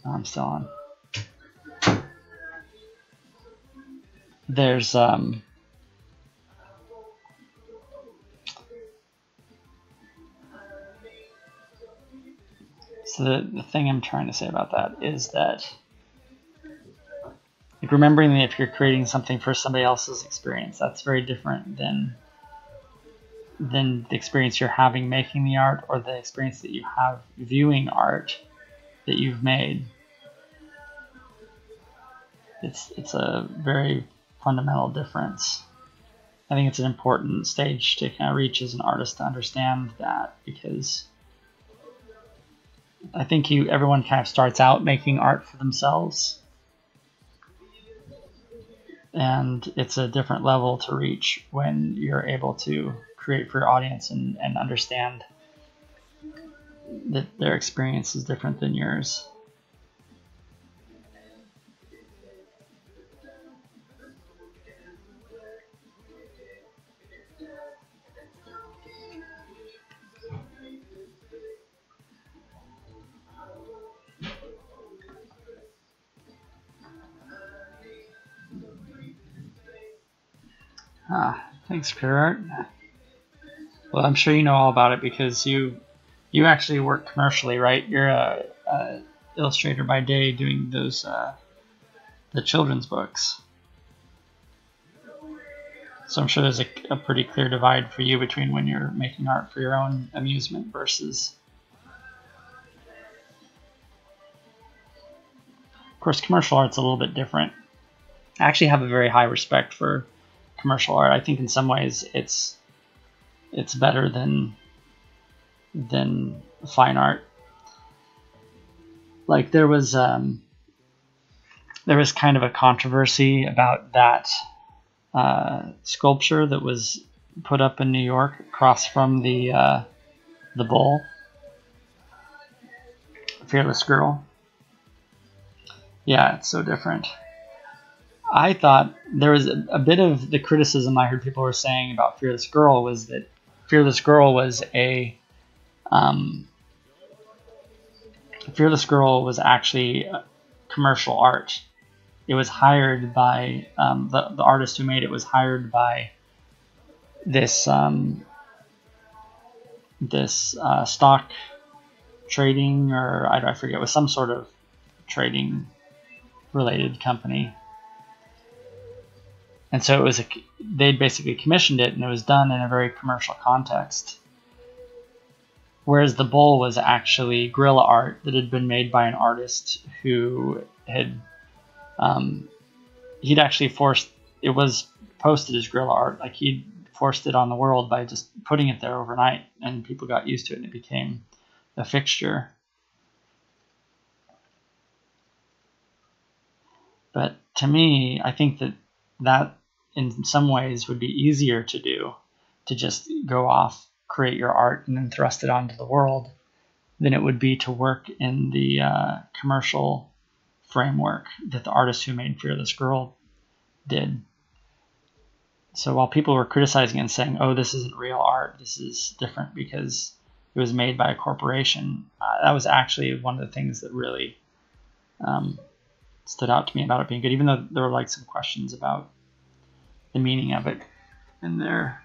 I'm still on. There's so the thing I'm trying to say about that is that, like, remembering that if you're creating something for somebody else's experience, that's very different than the experience you're having making the art, or the experience that you have viewing art that you've made. It's a very fundamental difference. I think it's an important stage to kind of reach as an artist to understand that, because I think everyone kind of starts out making art for themselves, and it's a different level to reach when you're able to create for your audience and understand that their experience is different than yours. Thanks, Pure Art. Well, I'm sure you know all about it because you actually work commercially, right? You're a illustrator by day doing those the children's books. So I'm sure there's a pretty clear divide for you between when you're making art for your own amusement versus course, commercial art's a little bit different. I actually have a very high respect for commercial art. I think in some ways it's better than fine art. Like there was kind of a controversy about that sculpture that was put up in New York across from the bull, Fearless Girl. Yeah, it's so different. I thought there was a bit of the criticism I heard people were saying about Fearless Girl was that Fearless Girl was actually commercial art. It was hired by the artist who made it was hired by this stock trading, or I forget, it was some sort of trading related company. And so they'd basically commissioned it, and it was done in a very commercial context. Whereas the bull was actually guerrilla art that had been made by an artist who had, he'd actually forced, it was posted as guerrilla art, like he'd forced it on the world by just putting it there overnight, and people got used to it and it became a fixture. But to me, I think that in some ways would be easier to do, to just go off, create your art, and then thrust it onto the world, than it would be to work in the commercial framework that the artist who made Fearless Girl did. So while people were criticizing and saying, oh, this isn't real art, this is different because it was made by a corporation, that was actually one of the things that really stood out to me about it being good, even though there were like some questions about the meaning of it and their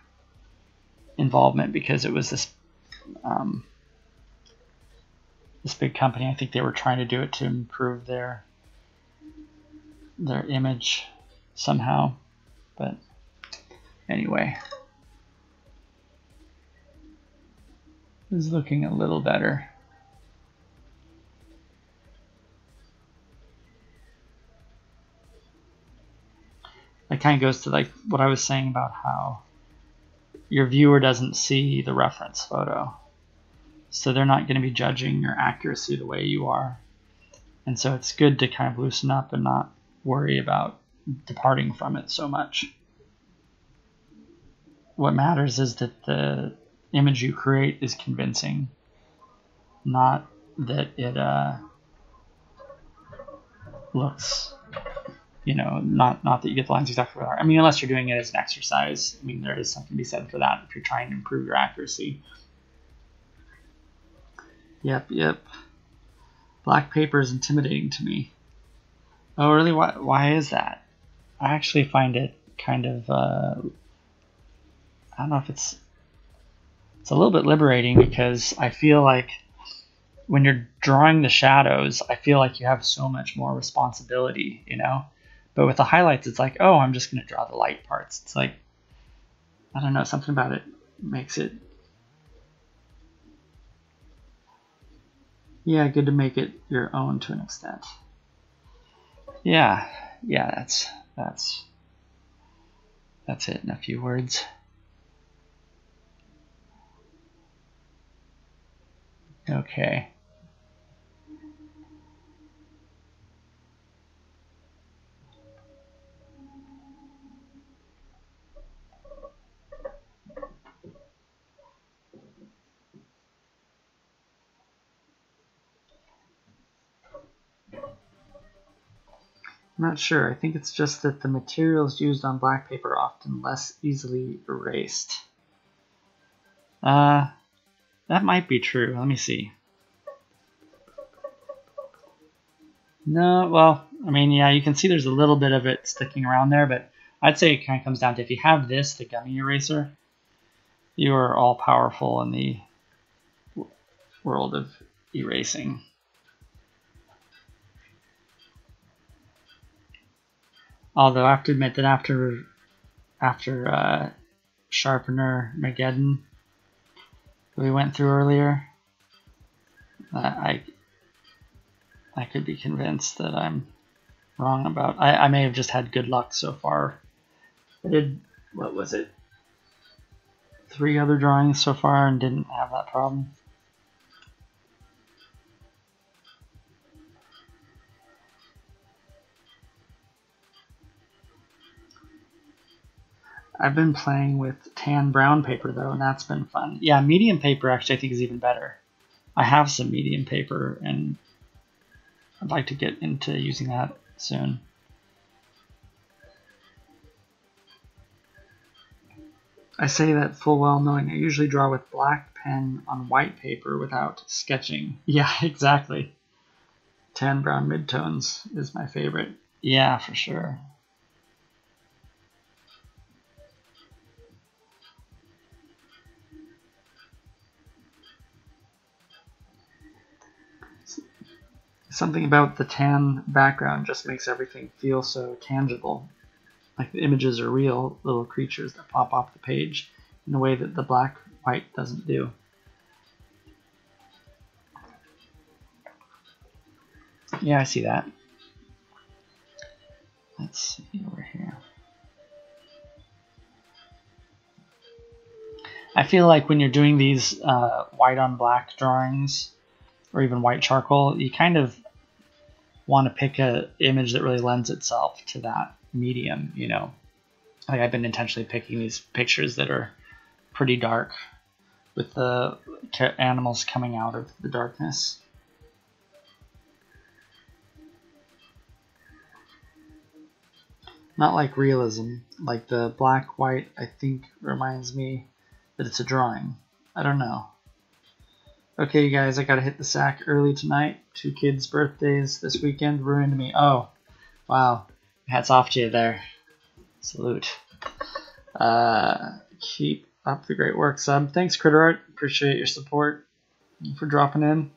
involvement, because it was this big company. I think they were trying to do it to improve their image somehow. But anyway, it's looking a little better. That kind of goes to like what I was saying about how your viewer doesn't see the reference photo, so they're not going to be judging your accuracy the way you are. And so it's good to kind of loosen up and not worry about departing from it so much. What matters is that the image you create is convincing, not that it looks, not that you get the lines exactly right. I mean, unless you're doing it as an exercise. I mean, there is something to be said for that if you're trying to improve your accuracy. Yep. Black paper is intimidating to me. Oh, really? Why is that? I actually find it kind of, I don't know if it's a little bit liberating, because I feel like when you're drawing the shadows, I feel like you have so much more responsibility, But with the highlights, it's like, oh, I'm just going to draw the light parts. It's like, I don't know, something about it makes it, yeah, good to make it your own to an extent. Yeah, that's it in a few words. Okay. I'm not sure. I think it's just that the materials used on black paper are often less easily erased. That might be true. Let me see. No, well, I mean, yeah, you can see there's a little bit of it sticking around there, but I'd say it kind of comes down to, if you have this, the gummy eraser, you are all powerful in the world of erasing. Although I have to admit that after Sharpener Mageddon that we went through earlier, I could be convinced that I'm wrong about. I may have just had good luck so far. I did, what was it, 3 other drawings so far and didn't have that problem. I've been playing with tan brown paper though, and that's been fun. Yeah, medium paper actually I think is even better. I have some medium paper and I'd like to get into using that soon. I say that full well knowing I usually draw with black pen on white paper without sketching. Yeah, exactly. Tan brown midtones is my favorite. Yeah, for sure. Something about the tan background just makes everything feel so tangible. Like the images are real little creatures that pop off the page in a way that the black white doesn't do. Yeah, I see that. Let's see over here. I feel like when you're doing these white on black drawings or even white charcoal, you kind of want to pick an image that really lends itself to that medium, you know. Like I've been intentionally picking these pictures that are pretty dark with the animals coming out of the darkness. Not like realism. Like the black white I think reminds me that it's a drawing. I don't know. Okay, you guys, I gotta hit the sack early tonight. 2 kids' birthdays this weekend ruined me. Oh, wow. Hats off to you there. Salute. Keep up the great work, Sub. Thanks, Critter Art. Appreciate your support. Thank you for dropping in.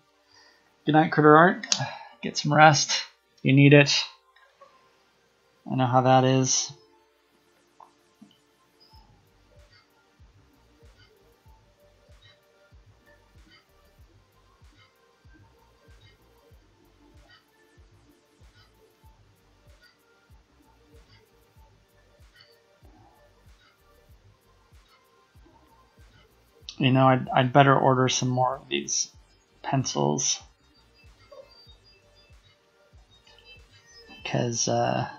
Good night, Critter Art. Get some rest. You need it. I know how that is. You know, I'd better order some more of these pencils. Because I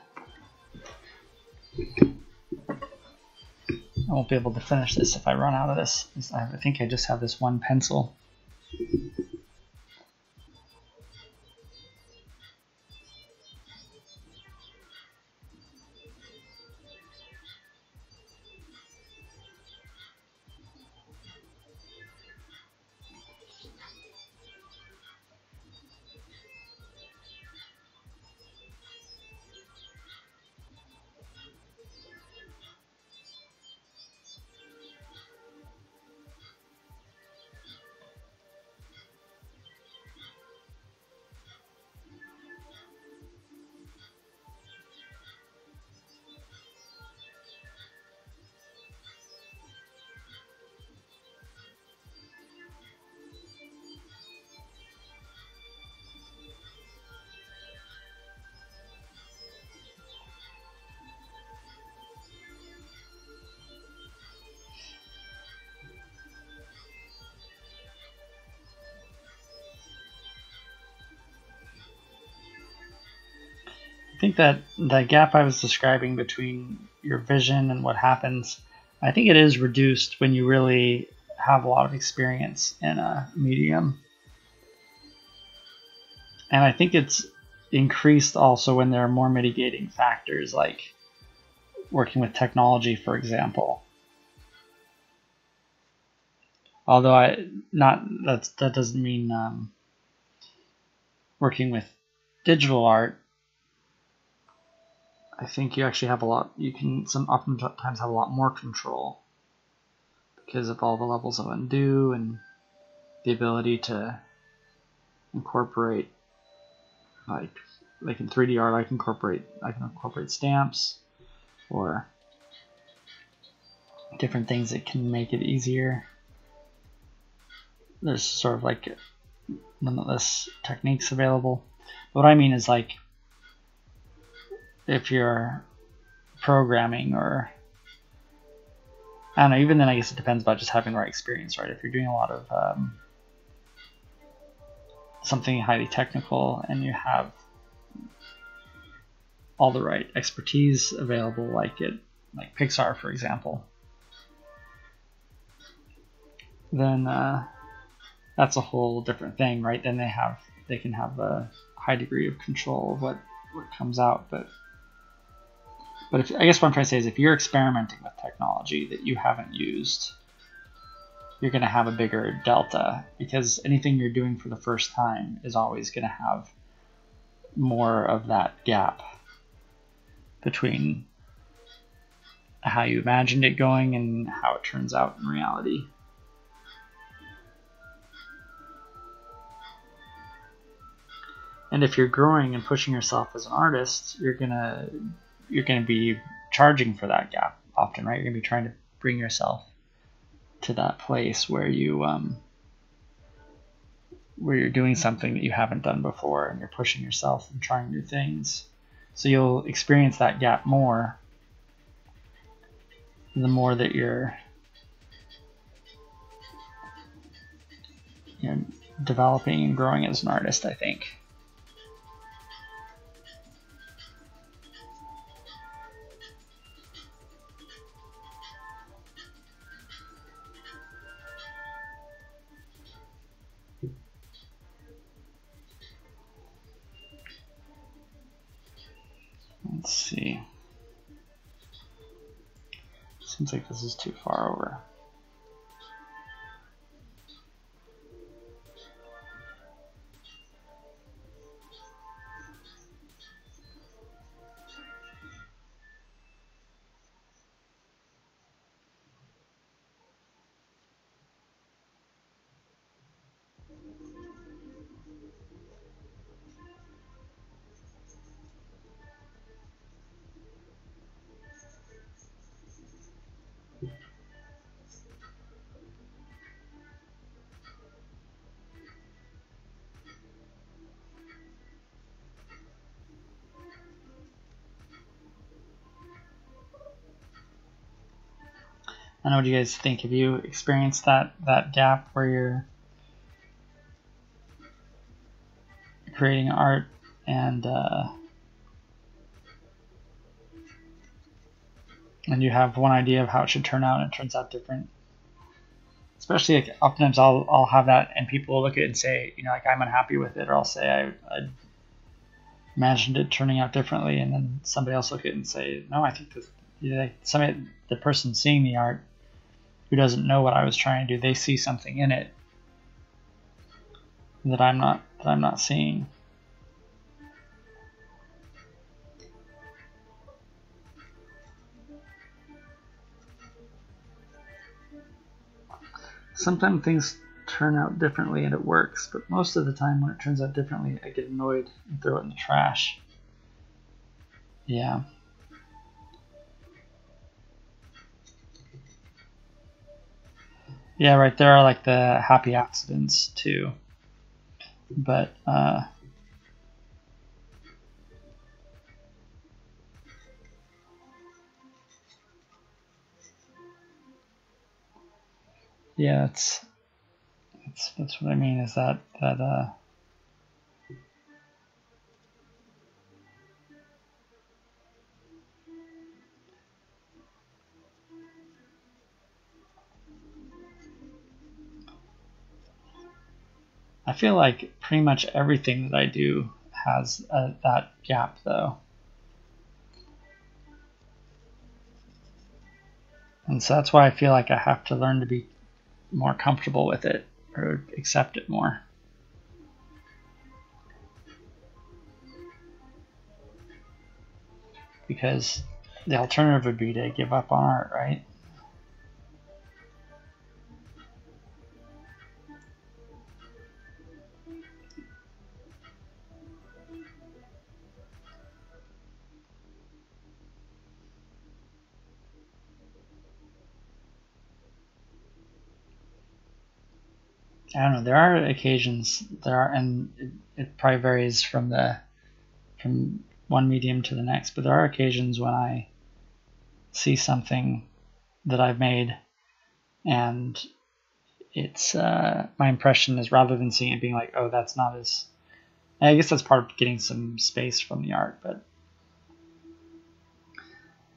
won't be able to finish this if I run out of this. I think I just have this one pencil. I think that the gap I was describing between your vision and what happens, I think it is reduced when you really have a lot of experience in a medium. And I think it's increased also when there are more mitigating factors, like working with technology, for example. Although that doesn't mean working with digital art. I think you actually have a lot. You can oftentimes have a lot more control because of all the levels of undo and the ability to incorporate, like in 3D art, I can incorporate stamps or different things that can make it easier. There's sort of like limitless techniques available. But what I mean is like if you're programming, or I don't know, even then I guess it depends about just having the right experience, right? If you're doing a lot of something highly technical and you have all the right expertise available, like Pixar, for example, then that's a whole different thing, right? Then they can have a high degree of control of what comes out. But I guess what I'm trying to say is, if you're experimenting with technology that you haven't used, you're going to have a bigger delta, because anything you're doing for the first time is always going to have more of that gap between how you imagined it going and how it turns out in reality. And if you're growing and pushing yourself as an artist, you're gonna be charging for that gap often, right? You're gonna be trying to bring yourself to that place where you're doing something that you haven't done before, and you're pushing yourself and trying new things. So you'll experience that gap more the more that you're developing and growing as an artist, I think. Let's see. Seems like this is too far over. I know, what do you guys think? Have you experienced that gap where you're creating art and you have one idea of how it should turn out and it turns out different? Especially, like, oftentimes I'll have that and people will look at it and say, like, I'm unhappy with it, or I'll say I imagined it turning out differently, and then somebody else look at it and say, no, I think this, the person seeing the art who doesn't know what I was trying to do, they see something in it that I'm not seeing. Sometimes things turn out differently and it works, but most of the time when it turns out differently, I get annoyed and throw it in the trash. Yeah. Yeah, right. There are, like, the happy accidents too. But yeah, that's what I mean, is that I feel like pretty much everything that I do has that gap, though. And so that's why I feel like I have to learn to be more comfortable with it, or accept it more. Because the alternative would be to give up on art, right? I don't know. There are occasions, and it probably varies from one medium to the next, but there are occasions when I see something that I've made and it's my impression is, rather than seeing it being like, oh, that's not as, I guess that's part of getting some space from the art, but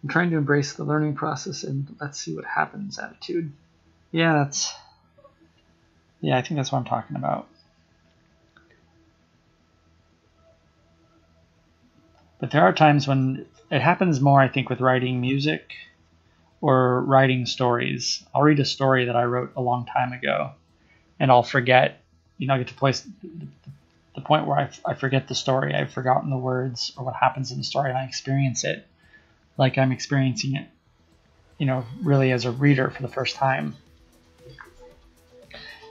I'm trying to embrace the learning process and let's see what happens attitude. Yeah, I think that's what I'm talking about. But there are times when it happens more, I think, with writing music or writing stories. I'll read a story that I wrote a long time ago and I'll forget, I get to place the point where I forget the story. I've forgotten the words or what happens in the story, and I experience it like I'm experiencing it, really as a reader for the first time.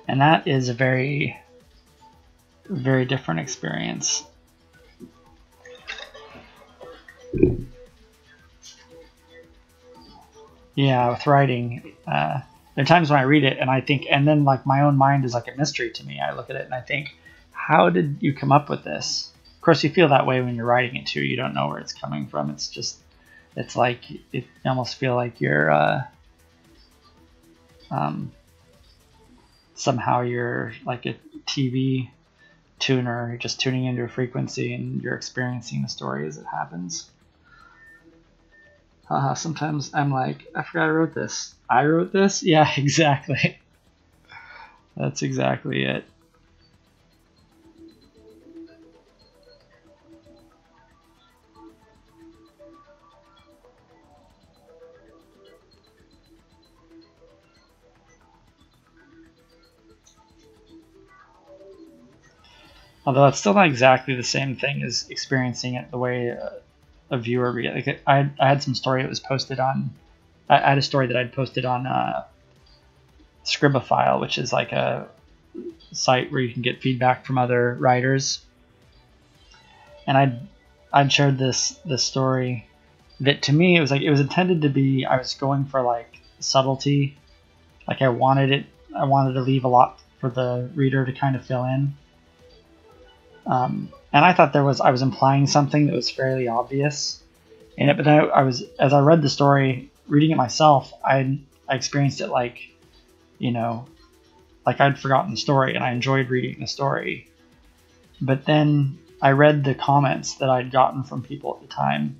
And that is a very, very different experience. Yeah, with writing, there are times when I read it and I think, and then like my own mind is like a mystery to me. I look at it and I think, how did you come up with this? Of course, you feel that way when you're writing it too. You don't know where it's coming from. It's like, you almost feel like you're, somehow you're like a TV tuner. You're just tuning into a frequency and you're experiencing the story as it happens. Sometimes I'm like, I forgot I wrote this. I wrote this? Yeah, exactly. That's exactly it. Although it's still not exactly the same thing as experiencing it the way a viewer read it. Like I had some story that was posted on. I had a story that I'd posted on Scribophile, which is like a site where you can get feedback from other writers. And I'd shared this story that, to me, it was intended to be, I was going for like subtlety. Like I wanted to leave a lot for the reader to kind of fill in. And I thought I was implying something that was fairly obvious in it, but then as I read the story, reading it myself, I experienced it like, like I'd forgotten the story and I enjoyed reading the story. But then I read the comments that I'd gotten from people at the time,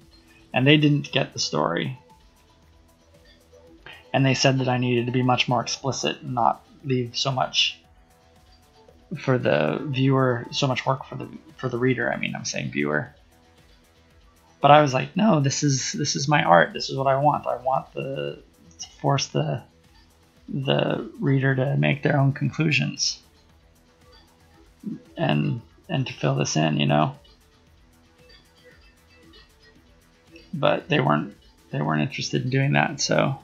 and they didn't get the story. And they said that I needed to be much more explicit and not leave so much for the viewer, so much work for the reader. I mean, I'm saying viewer. But I was like, no, this is my art. This is what I want. I want to force the reader to make their own conclusions and to fill this in, But they weren't interested in doing that, so.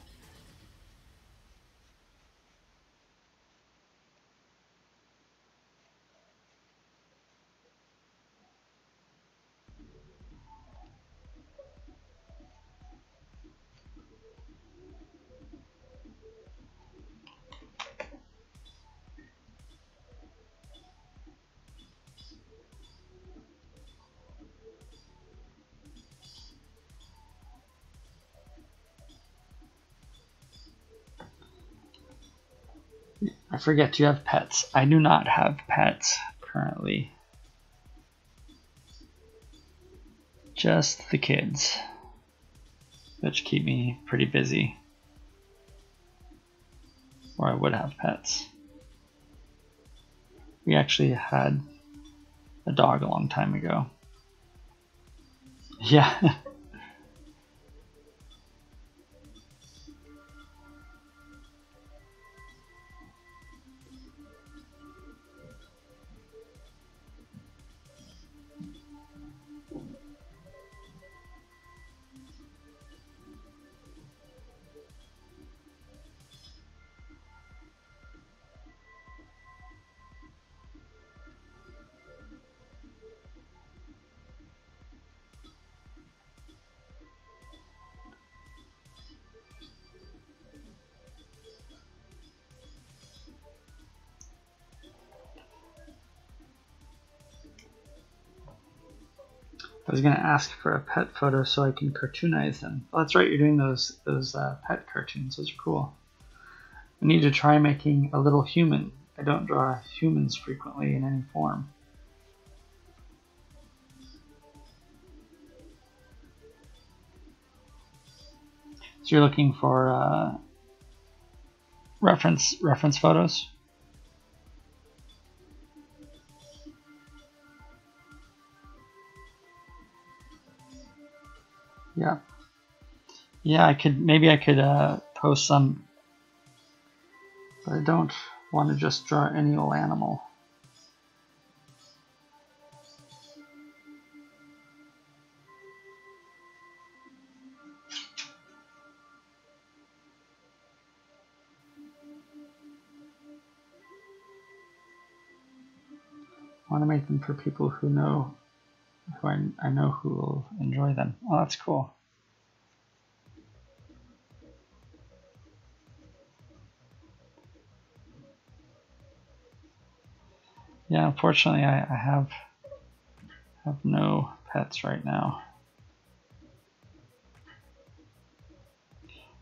I forget, do you have pets? I do not have pets currently. Just the kids, which keep me pretty busy. Or I would have pets. We actually had a dog a long time ago. Yeah. I was going to ask for a pet photo so I can cartoonize them. Oh, that's right, you're doing those pet cartoons. Those are cool. I need to try making a little human. I don't draw humans frequently in any form. So you're looking for reference photos? Yeah. Yeah, I could post some, but I don't want to just draw any old animal. I want to make them for people who know, I know who will enjoy them. Oh, that's cool. Yeah, unfortunately, I have no pets right now.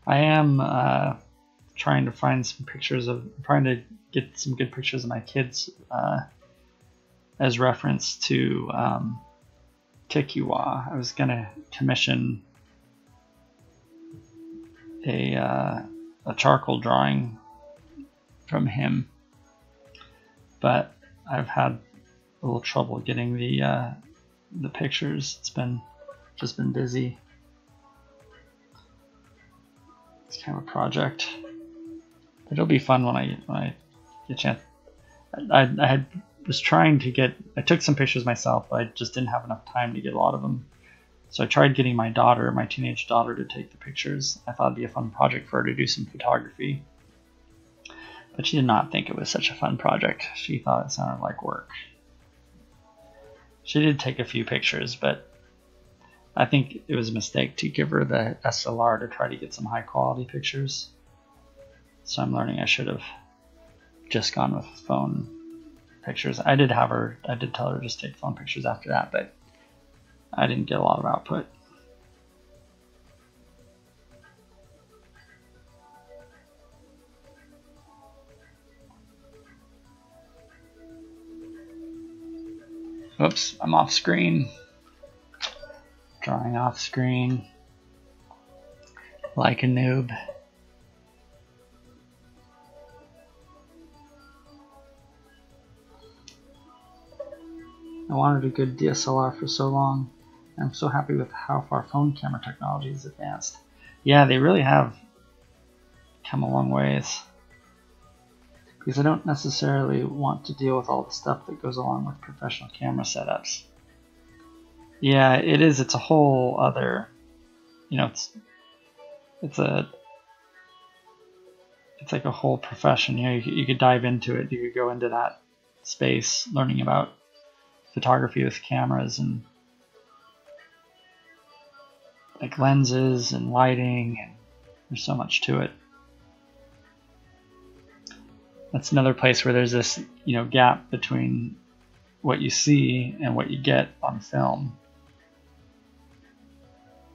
I am trying to find some pictures trying to get some good pictures of my kids as reference to Tikiwa. I was gonna commission a charcoal drawing from him, but I've had a little trouble getting the pictures. It's just been busy. It's kind of a project, but it'll be fun when I get a chance. I took some pictures myself, but I just didn't have enough time to get a lot of them. So I tried getting my teenage daughter, to take the pictures. I thought it'd be a fun project for her to do some photography. But she did not think it was such a fun project. She thought it sounded like work. She did take a few pictures, but I think it was a mistake to give her the SLR to try to get some high quality pictures. So I'm learning I should have just gone with phone pictures. I did tell her to just take phone pictures after that, but I didn't get a lot of output. Oops, I'm off screen. Drawing off screen. Like a noob. I wanted a good DSLR for so long. I'm so happy with how far phone camera technology has advanced. Yeah, they really have come a long ways. Because I don't necessarily want to deal with all the stuff that goes along with professional camera setups. Yeah, it is. It's a whole other, it's like a whole profession. You could dive into it. You could go into that space learning about photography with cameras and like lenses and lighting, and there's so much to it. That's another place where there's this, gap between what you see and what you get on film.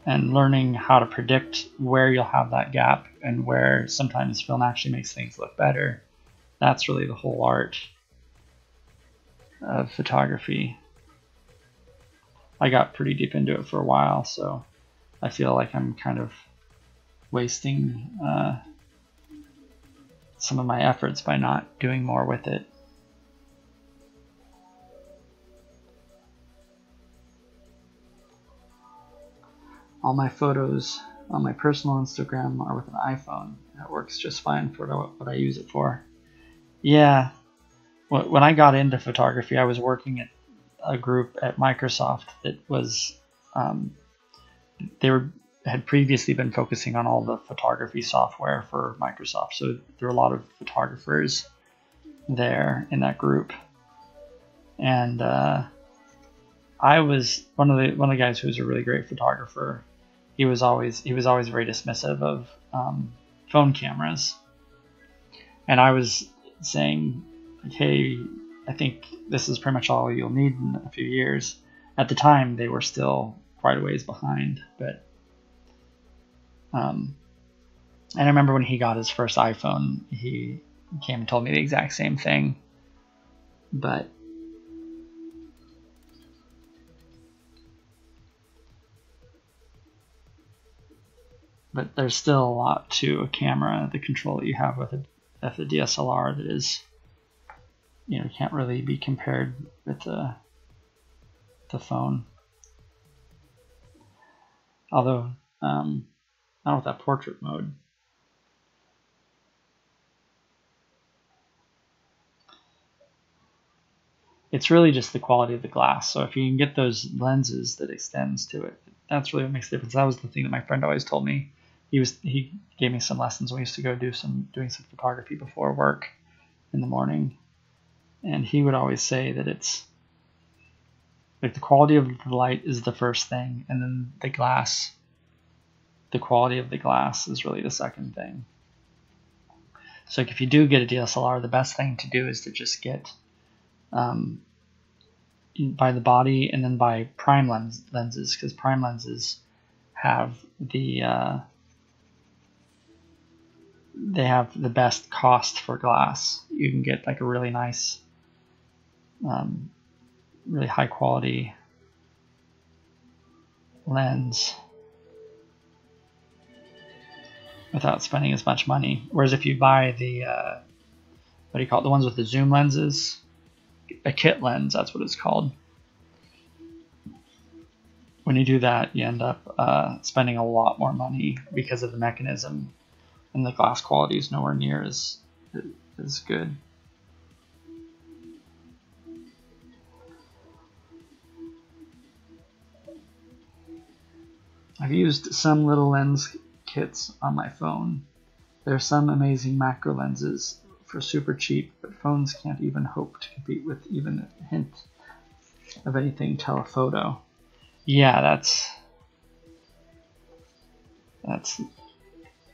And learning how to predict where you'll have that gap and where sometimes film actually makes things look better. That's really the whole art of photography. I got pretty deep into it for a while, so I feel like I'm kind of wasting some of my efforts by not doing more with it. All my photos on my personal Instagram are with an iPhone. That works just fine for what I use it for. Yeah, when I got into photography, I was working at a group at Microsoft that was, had previously been focusing on all the photography software for Microsoft. So there were a lot of photographers there in that group. And I was one of the guys who was a really great photographer. He was always very dismissive of phone cameras, and I was saying, like, hey, I think this is pretty much all you'll need in a few years. At the time, they were still quite a ways behind, but and I remember when he got his first iPhone, he came and told me the exact same thing. But there's still a lot to a camera, the control that you have with a DSLR that is, can't really be compared with the phone. Although, not with that portrait mode. It's really just the quality of the glass. So if you can get those lenses that extends to it, that's really what makes the difference. That was the thing that my friend always told me. He gave me some lessons when we used to go doing some photography before work in the morning, and he would always say that it's like the quality of the light is the first thing, and then the quality of the glass is really the second thing. So like if you do get a DSLR, the best thing to do is to just get by the body and then by prime lenses, because prime lenses have the they have the best cost for glass. You can get like a really nice, really high quality lens without spending as much money. Whereas if you buy the what do you call it, the ones with the zoom lenses, a kit lens, that's what it's called. When you do that, you end up spending a lot more money because of the mechanism, and the glass quality is nowhere near as good. I've used some little lens kits on my phone. There are some amazing macro lenses for super cheap, but phones can't even hope to compete with even a hint of anything telephoto. Yeah,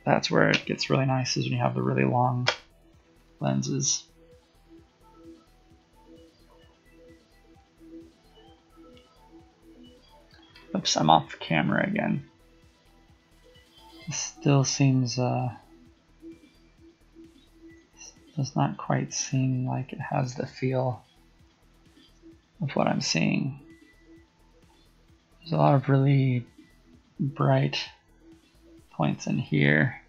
that's where it gets really nice, is when you have the really long lenses. Oops, I'm off camera again. This still seems does not quite seem like it has the feel of what I'm seeing. There's a lot of really bright points in here.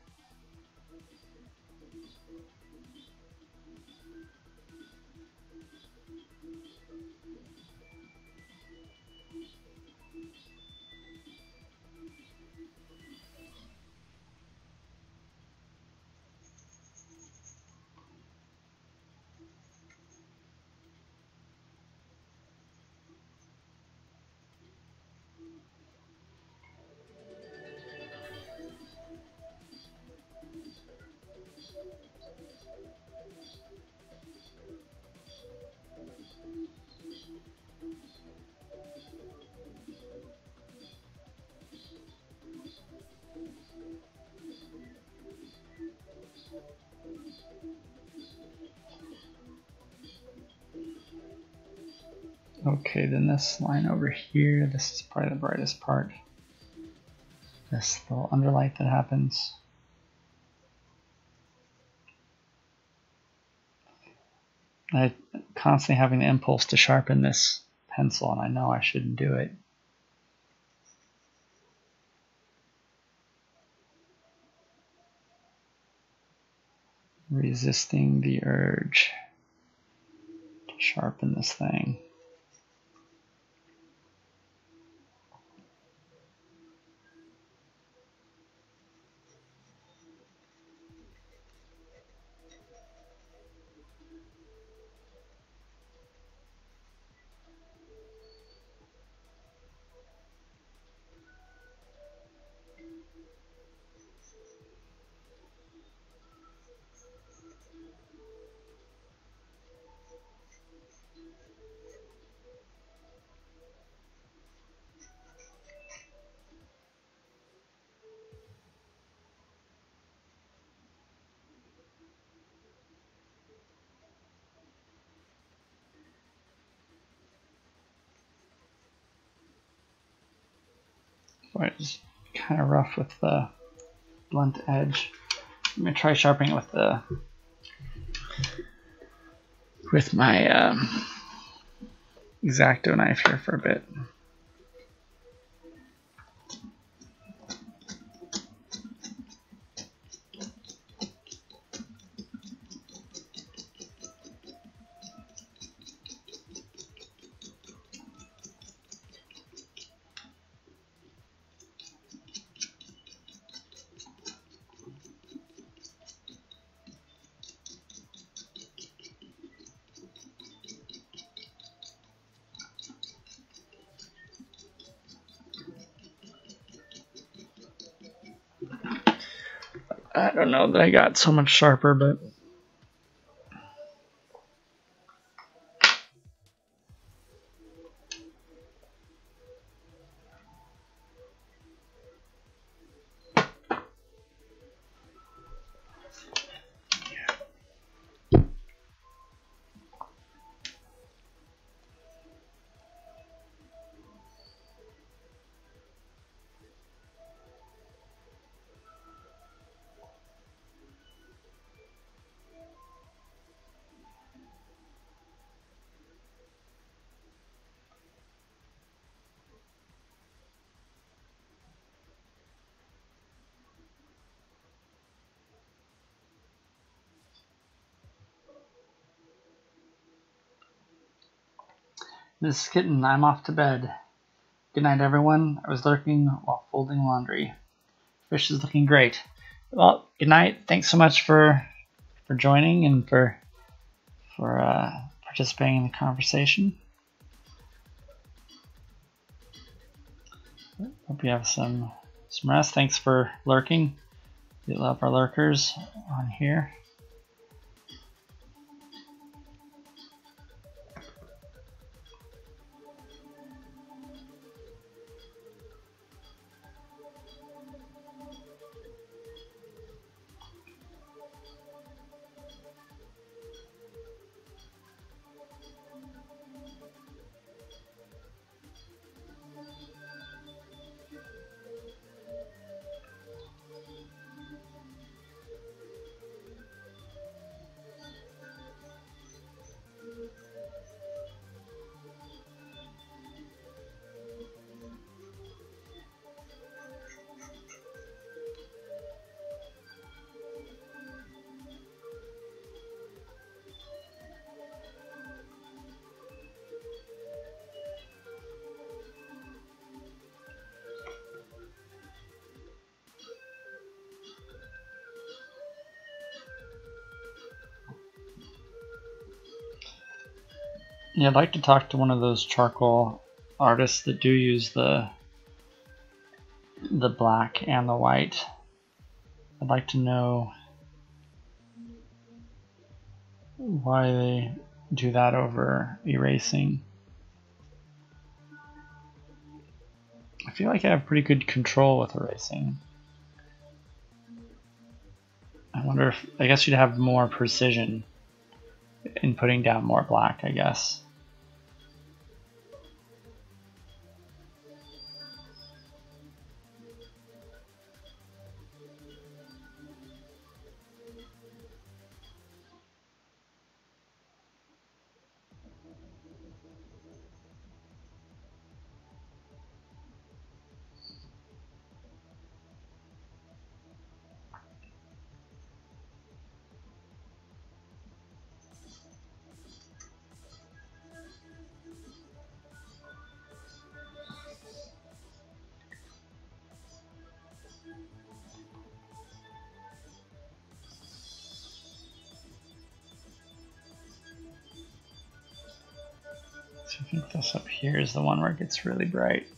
Okay, then this line over here, this is probably the brightest part. This little underlight that happens. I'm constantly having the impulse to sharpen this pencil, and I know I shouldn't do it. Resisting the urge to sharpen this thing. Boy, it's kind of rough with the blunt edge. I'm gonna try sharpening it with my X-Acto knife here for a bit. I don't know that I got so much sharper, but this is Kitten. I'm off to bed. Good night, everyone. I was lurking while folding laundry. Fish is looking great. Well, good night. Thanks so much for joining and for participating in the conversation. Hope you have some rest. Thanks for lurking. We love our lurkers on here. Yeah, I'd like to talk to one of those charcoal artists that do use the black and the white. I'd like to know why they do that over erasing. I feel like I have pretty good control with erasing. I wonder if, I guess you'd have more precision in putting down more black, I guess. So I think this up here is the one where it gets really bright.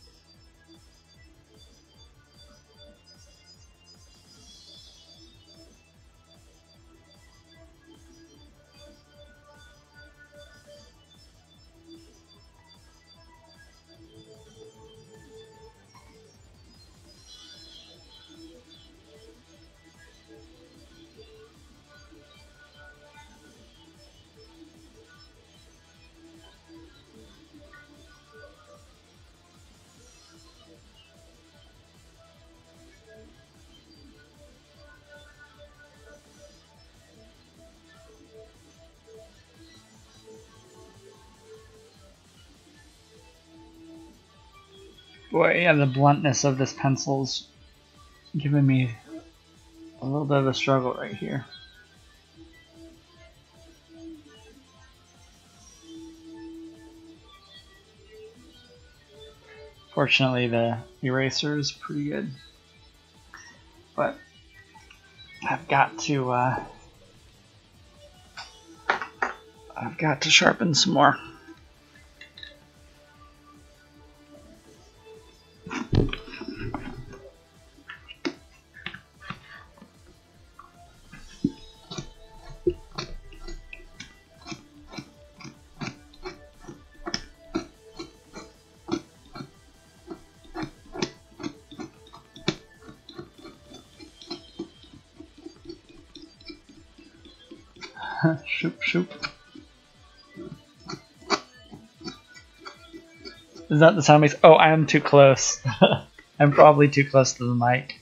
Boy, yeah, the bluntness of this pencil's giving me a little bit of a struggle right here. Fortunately, the eraser is pretty good, but I've got to sharpen some more. Shoop, shoop. Is that the sound makes? Oh, I am too close. I'm probably too close to the mic.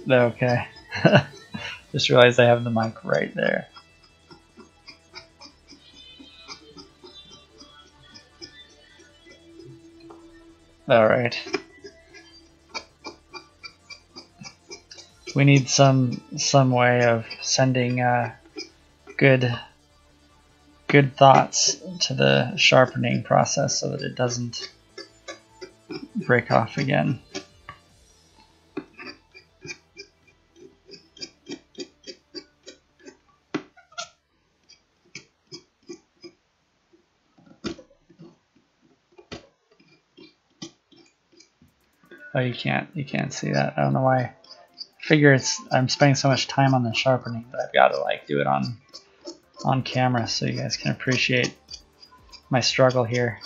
Okay. Just realized I have the mic right there. All right. We need some way of sending good thoughts to the sharpening process so that it doesn't break off again. Oh, you can't see that. I don't know why. I figure I'm spending so much time on the sharpening that I've got to like do it on camera so you guys can appreciate my struggle here.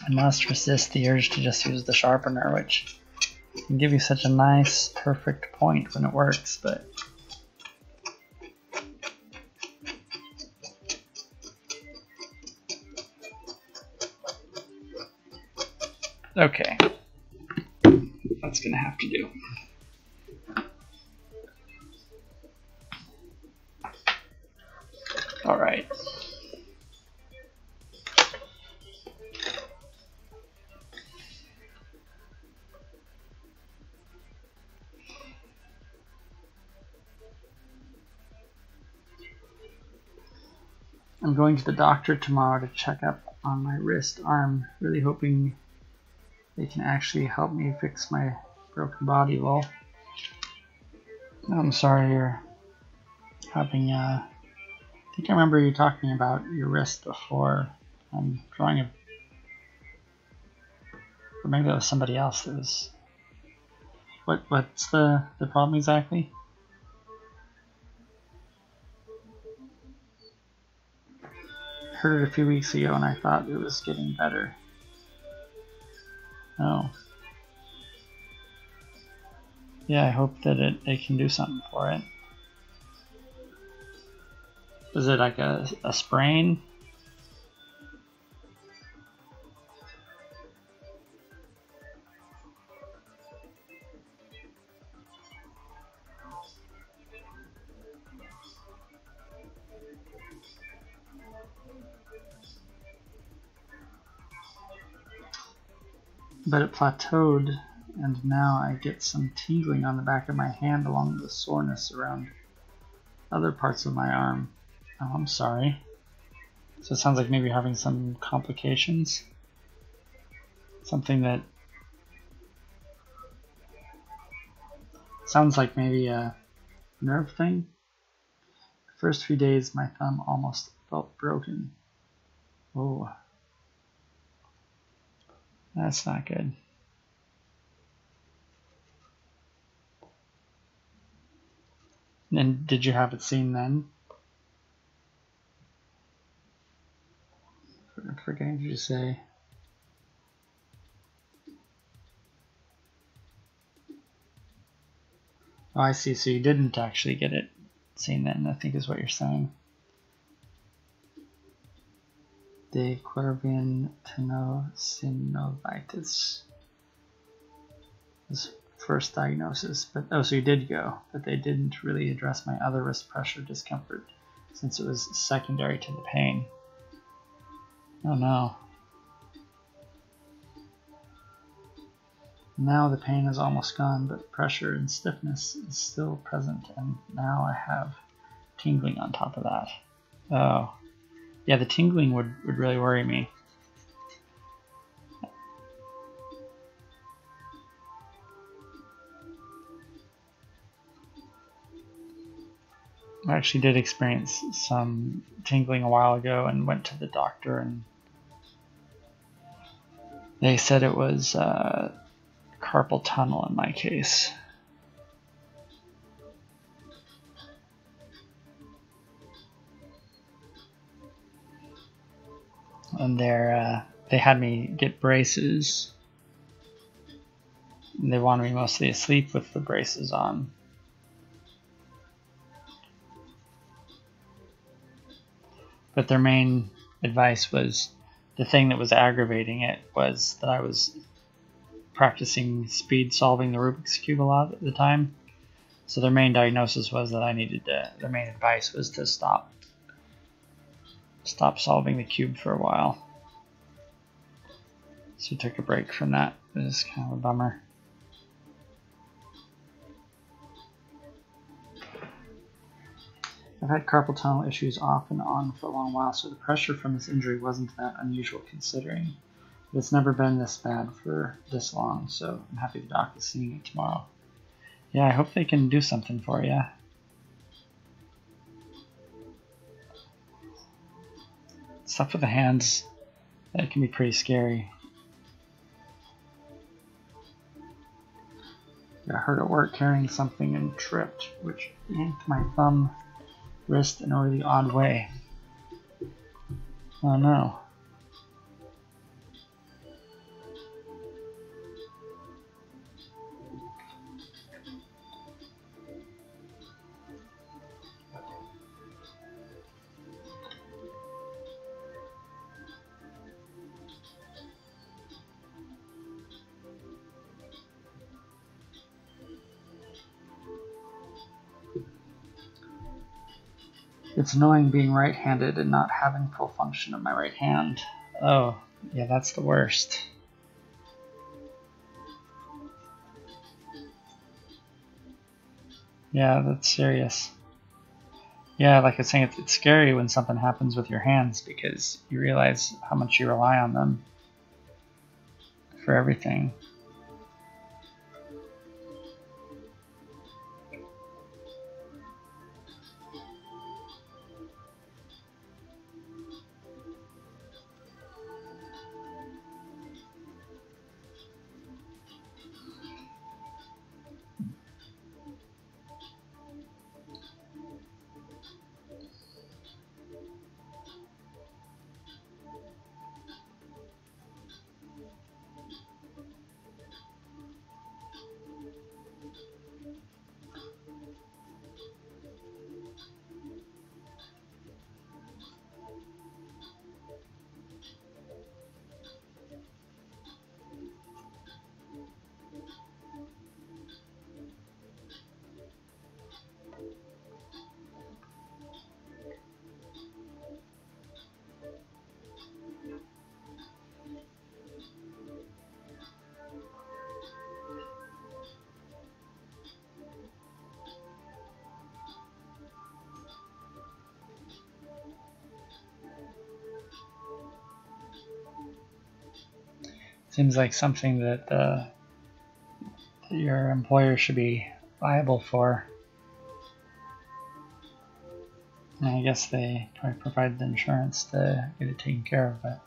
I must resist the urge to just use the sharpener, which can give you such a nice, perfect point when it works, but okay. That's gonna have to do. All right. I'm going to the doctor tomorrow to check up on my wrist arm, really hoping they can actually help me fix my broken body. Well, I'm sorry you're having, I think I remember you talking about your wrist before. I'm drawing a, or maybe that was somebody else that was, what's the problem exactly? I heard it a few weeks ago and I thought it was getting better. Oh. Yeah, I hope that they can do something for it. Is it like a sprain? But it plateaued, and now I get some tingling on the back of my hand along with the soreness around other parts of my arm. Oh, I'm sorry. So it sounds like maybe you're having some complications. Something that sounds like maybe a nerve thing. The first few days my thumb almost felt broken. Oh, that's not good. And did you have it seen then? I'm forgetting to say. Oh, I see. So you didn't actually get it seen then, I think is what you're saying. De Quervain tenosynovitis was first diagnosis, but oh, so you did go, but they didn't really address my other wrist pressure discomfort since it was secondary to the pain. Oh no. Now the pain is almost gone, but pressure and stiffness is still present, and now I have tingling on top of that. Oh. Yeah, the tingling would really worry me. I actually did experience some tingling a while ago and went to the doctor, and they said it was carpal tunnel in my case. And they had me get braces. They wanted me mostly asleep with the braces on. But their main advice was, the thing that was aggravating it was that I was practicing speed solving the Rubik's Cube a lot at the time. So their main diagnosis was that I needed to, their main advice was to stop solving the cube for a while. So I took a break from that. It was kind of a bummer. I've had carpal tunnel issues off and on for a long while, so the pressure from this injury wasn't that unusual considering. But it's never been this bad for this long, so I'm happy the doc is seeing it tomorrow. Yeah, I hope they can do something for you. Stuff with the hands, that can be pretty scary. Got hurt at work carrying something and tripped, which yanked my thumb, wrist, in a really odd way. Oh no. It's annoying being right-handed and not having full function of my right hand. Oh, yeah, that's the worst. Yeah, that's serious. Yeah, like I was saying, it's scary when something happens with your hands because you realize how much you rely on them for everything. Seems like something that your employer should be liable for. And I guess they probably provide the insurance to get it taken care of, but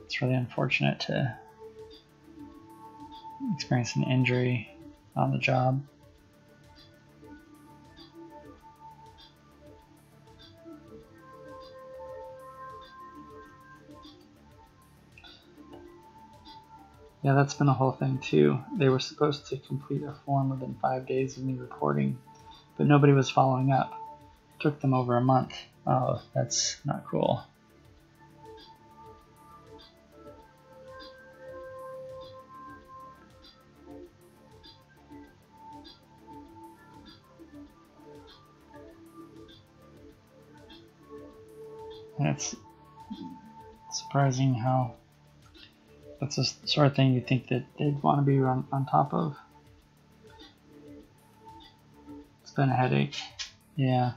it's really unfortunate to experience an injury on the job. Yeah, that's been a whole thing too. They were supposed to complete a form within 5 days of me reporting, but nobody was following up. It took them over a month. Oh, that's not cool. That's surprising how that's the sort of thing you think that they'd want to be on top of. It's been a headache. Yeah.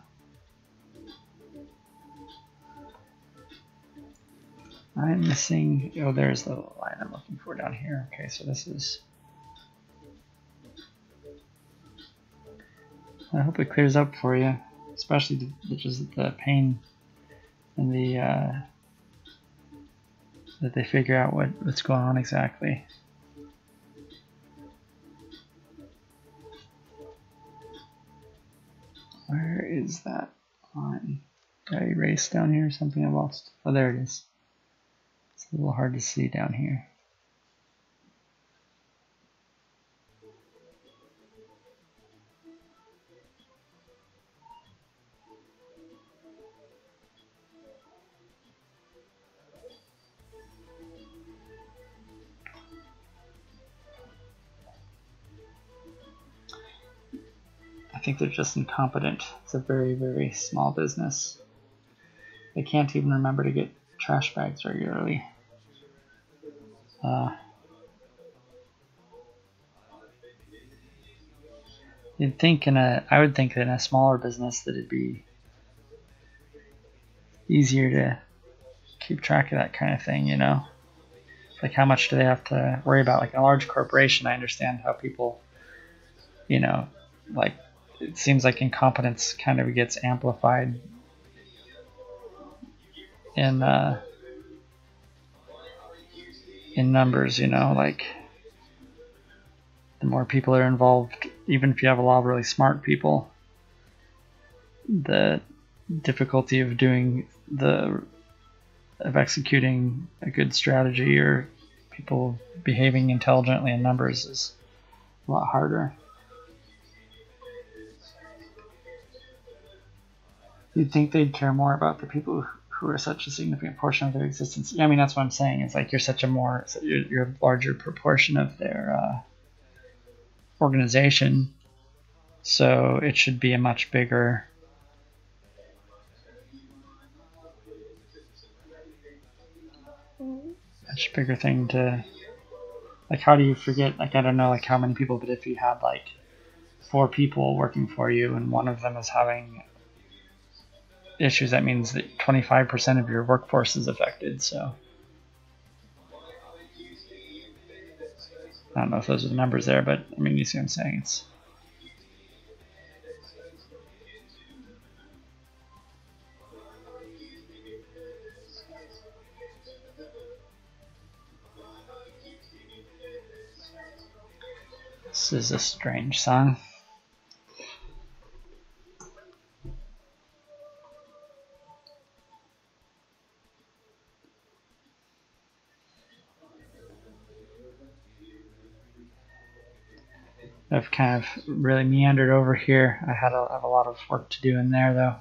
I'm missing, oh, there's the line I'm looking for down here. Okay, so this is, I hope it clears up for you, especially just the pain and the, that they figure out what's going on exactly. Where is that line? Did I erase down here or something I lost? Oh, there it is. It's a little hard to see down here. I think they're just incompetent. It's a very, very small business. They can't even remember to get trash bags regularly. You'd think I would think in a smaller business that it'd be easier to keep track of that kind of thing, you know? Like how much do they have to worry about? Like a large corporation, I understand how people, you know, like it seems like incompetence kind of gets amplified in numbers, you know, like the more people are involved, even if you have a lot of really smart people, the difficulty of executing a good strategy or people behaving intelligently in numbers is a lot harder. You'd think they'd care more about the people who are such a significant portion of their existence. I mean, that's what I'm saying. It's like you're a larger proportion of their organization, so it should be a much bigger thing to, like, how do you forget, like, I don't know, like how many people, but if you had like 4 people working for you and one of them is having issues, that means that 25% of your workforce is affected. So I don't know if those are the numbers there, but I mean, you see what I'm saying. This is a strange song. I've kind of really meandered over here. I have a lot of work to do in there, though.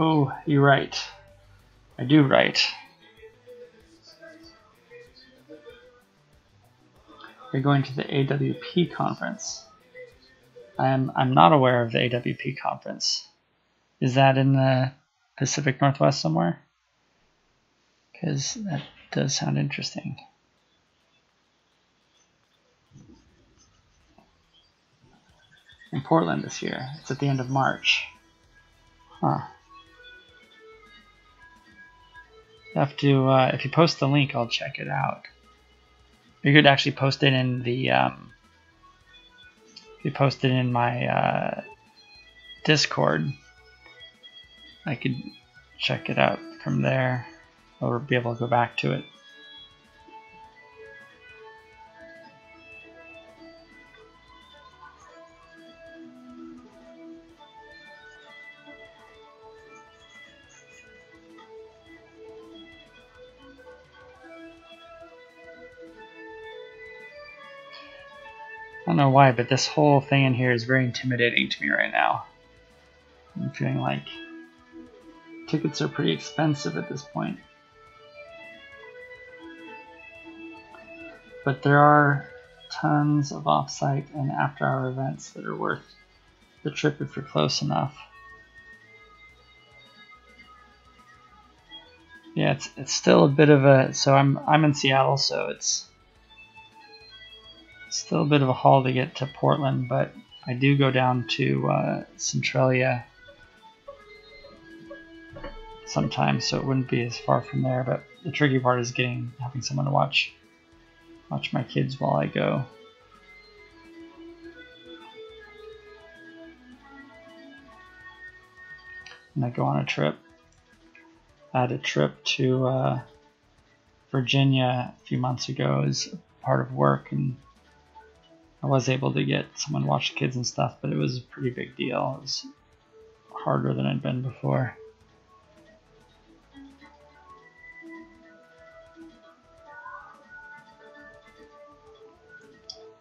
Oh, you're right. I do write. You're going to the AWP conference. I'm not aware of the AWP conference. Is that in the Pacific Northwest somewhere? Because that does sound interesting. in Portland this year. It's at the end of March. Huh. You have to, if you post the link, I'll check it out. You could actually post it in the, if you post it in my Discord, I could check it out from there, or be able to go back to it. I don't know why, but this whole thing in here is very intimidating to me right now. I'm feeling like tickets are pretty expensive at this point. But there are tons of off-site and after-hour events that are worth the trip if you're close enough. Yeah, it's still a bit of a, so I'm in Seattle, so it's still a bit of a haul to get to Portland, but I do go down to Centralia sometimes, so it wouldn't be as far from there. But the tricky part is having someone to watch my kids while I go. And I go on a trip. I had a trip to Virginia a few months ago as part of work, and I was able to get someone to watch the kids and stuff, but it was a pretty big deal. It was harder than I'd been before.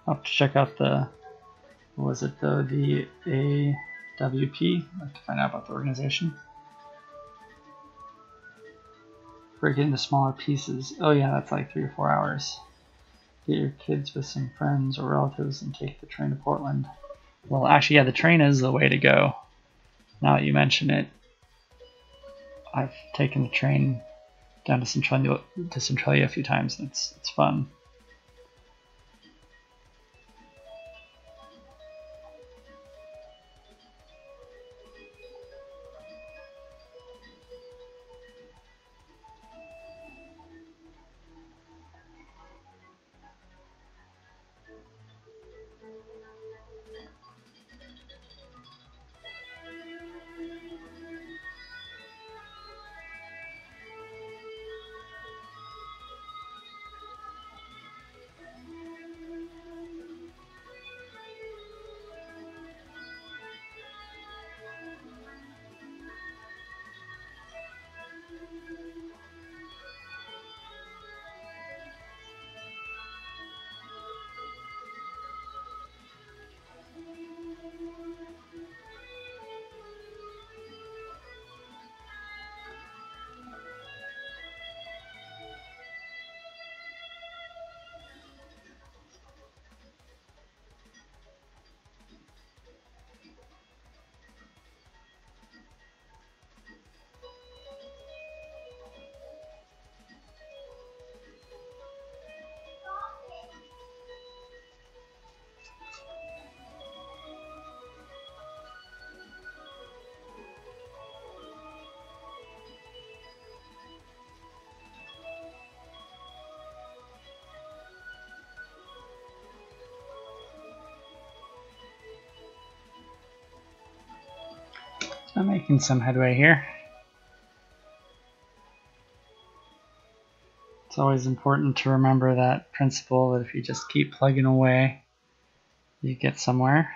I'll have to check out the AWP? I'd like to find out about the organization. Break it into smaller pieces. Oh yeah, that's like 3 or 4 hours. Get your kids with some friends or relatives and take the train to Portland. Well, actually, yeah, the train is the way to go. Now that you mention it, I've taken the train down to Centralia a few times, and it's fun. I'm making some headway here. It's always important to remember that principle that if you just keep plugging away, you get somewhere.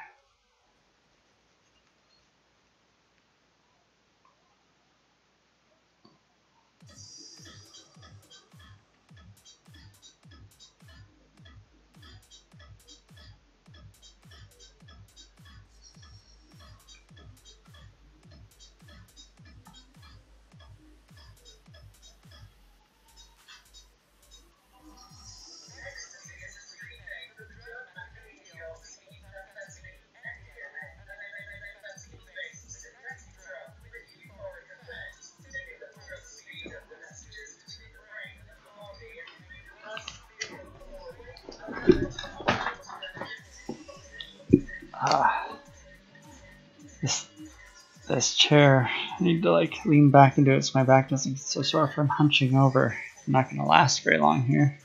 this chair. I need to like lean back into it so my back doesn't get so sore from hunching over. I'm not going to last very long here.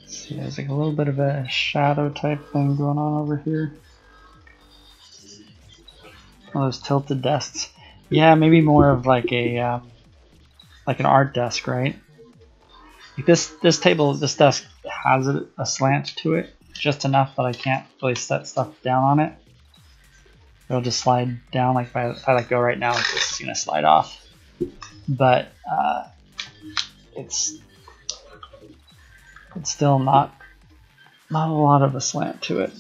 See, there's like a little bit of a shadow type thing going on over here. One of those tilted desks. Yeah, maybe more of like a like an art desk, right? Like this desk has a slant to it, just enough that I can't really set stuff down on it. It'll just slide down. Like if I let go right now, this is gonna slide off. But it's still not a lot of a slant to it.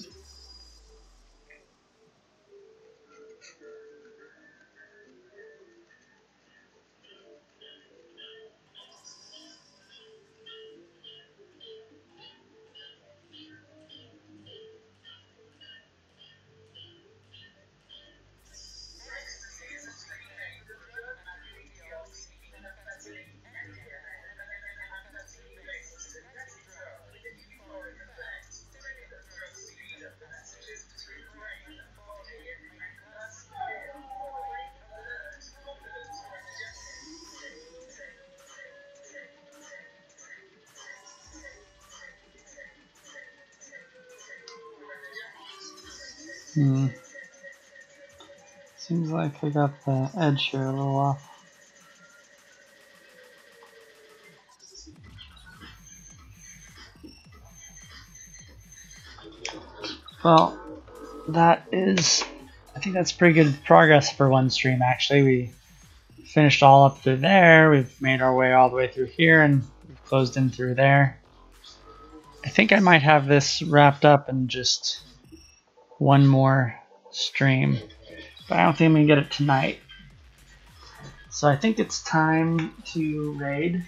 Seems like I got the edge here a little off. Well, I think that's pretty good progress for one stream actually. We finished all up through there, we've made our way all the way through here, and we've closed in through there. I think I might have this wrapped up in just one more stream, but I don't think I'm going to get it tonight. So I think it's time to raid.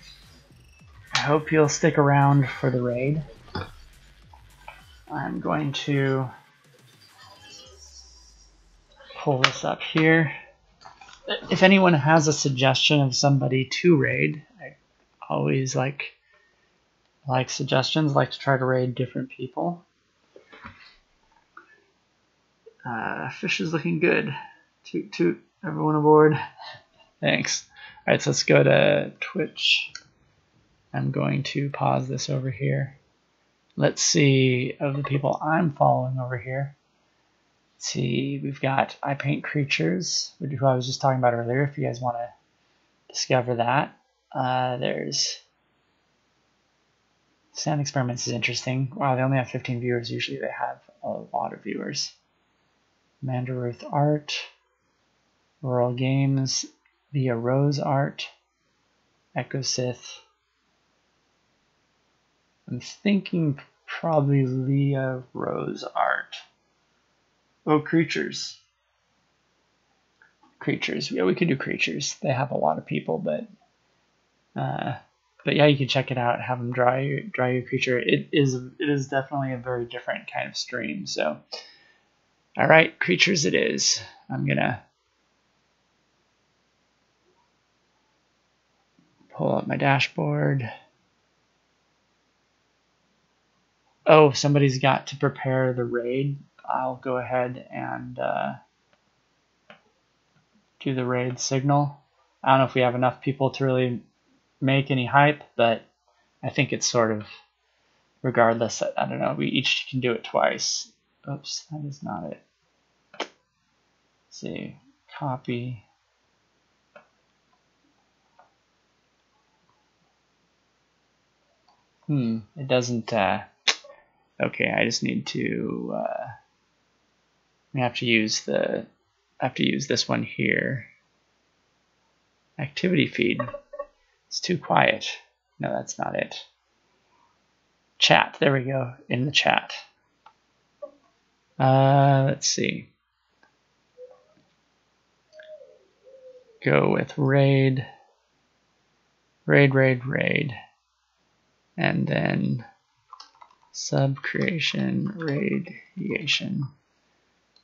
I hope you'll stick around for the raid. I'm going to pull this up here. If anyone has a suggestion of somebody to raid, I always like suggestions. I like to try to raid different people. Fish is looking good. Toot toot, everyone aboard. Thanks. All right, so let's go to Twitch. I'm going to pause this over here. Let's see of the people I'm following over here. Let's see, we've got I Paint Creatures, who I was just talking about earlier, if you guys want to discover that. There's Sand Experiments is interesting. Wow, they only have 15 viewers. Usually they have a lot of viewers. Amanda Ruth Art, Rural Games, Via Rose Art, Echo Sith. I'm thinking probably Leah Rose Art. Oh, Creatures. Creatures. Yeah, we could do Creatures. They have a lot of people, but yeah, you can check it out. Have them draw your creature. It is definitely a very different kind of stream. So, all right, Creatures it is. I'm gonna pull up my dashboard. Oh, somebody's got to prepare the raid. I'll go ahead and do the raid signal. I don't know if we have enough people to really make any hype, but I think it's sort of regardless. I don't know. We each can do it twice. Oops, that is not it. Let's see, copy. It doesn't. Okay, I just need to. I have to use this one here. Activity feed. It's too quiet. No, that's not it. Chat. There we go. In the chat. Let's see. Go with raid. Raid. And then subcreation, radiation.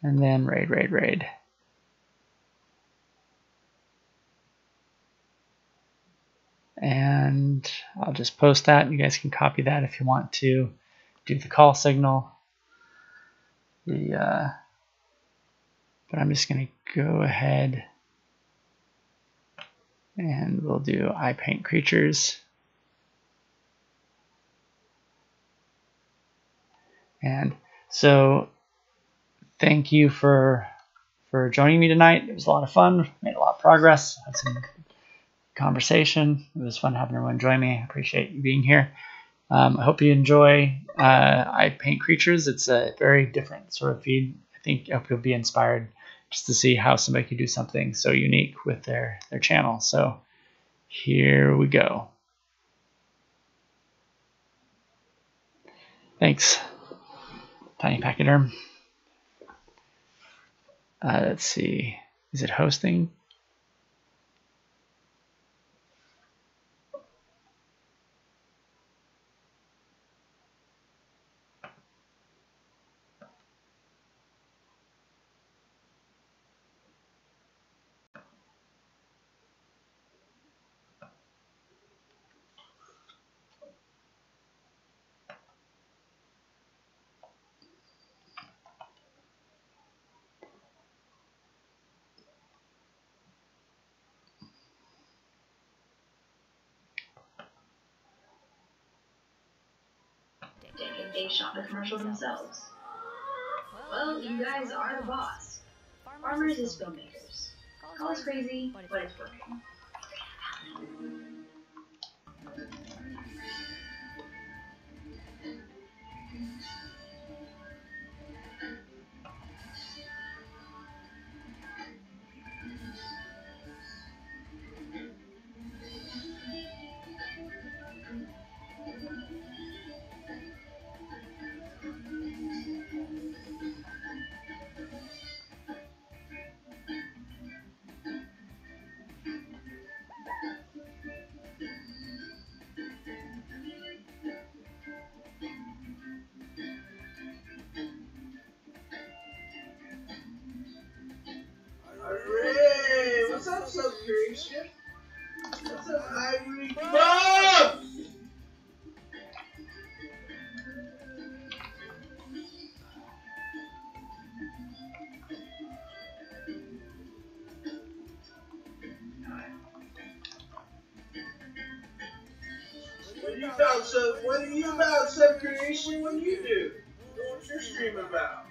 And then raid. And I'll just post that. You guys can copy that if you want to do the call signal. But I'm just going to go ahead and we'll do I paint creatures. And so thank you for joining me tonight. It was a lot of fun, made a lot of progress, had some conversation. It was fun having everyone join me. I appreciate you being here. I hope you enjoy I Paint Creatures. It's a very different sort of feed. I hope you'll be inspired just to see how somebody could do something so unique with their channel. So here we go. Thanks, Tiny Pachyderm. Let's see. Is it hosting? They shot the commercial themselves. Well, you guys are the boss. Farmers is filmmakers. Call us crazy, but it's working. Hooray! What's up, Subcreation? What's up, Ivory Bob? What are you about, Subcreation? What do you do? What's your stream about?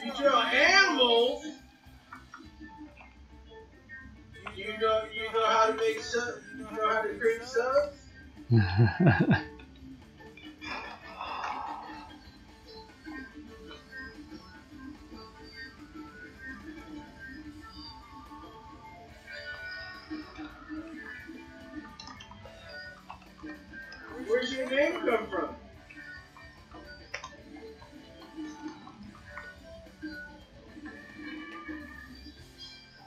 You draw animals? You know how to make subs? You know how to create subs? Where's your name come from?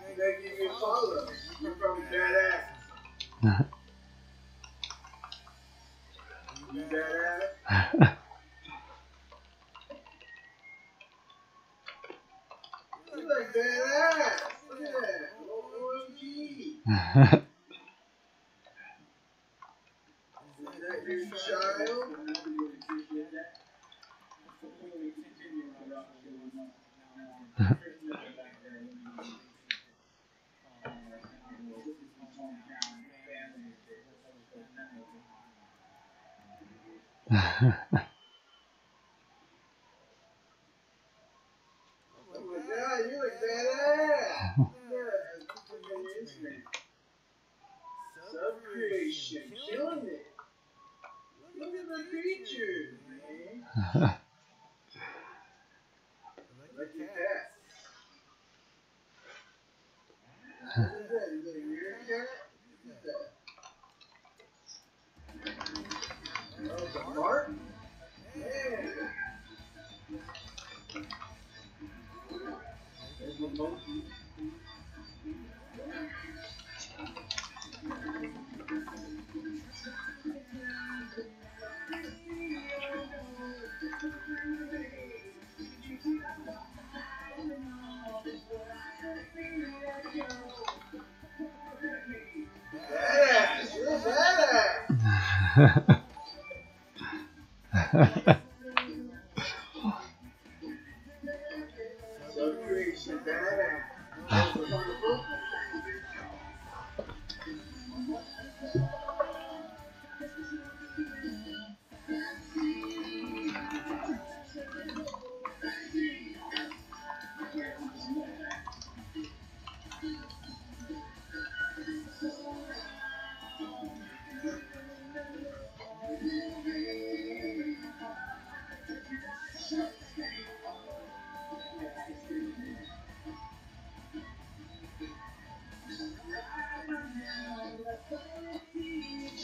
You gotta give me a follow. You're probably badass. You badass? You look badass. Look at that. OMG. Is that your child? Oh my god, you look badass! Yeah, Subcreation, killing it! Look at the creatures, man! I like your cat. What is that? Is that your cat? What is that? Oh, the Martin? Man! Subcreation, badass. That was wonderful.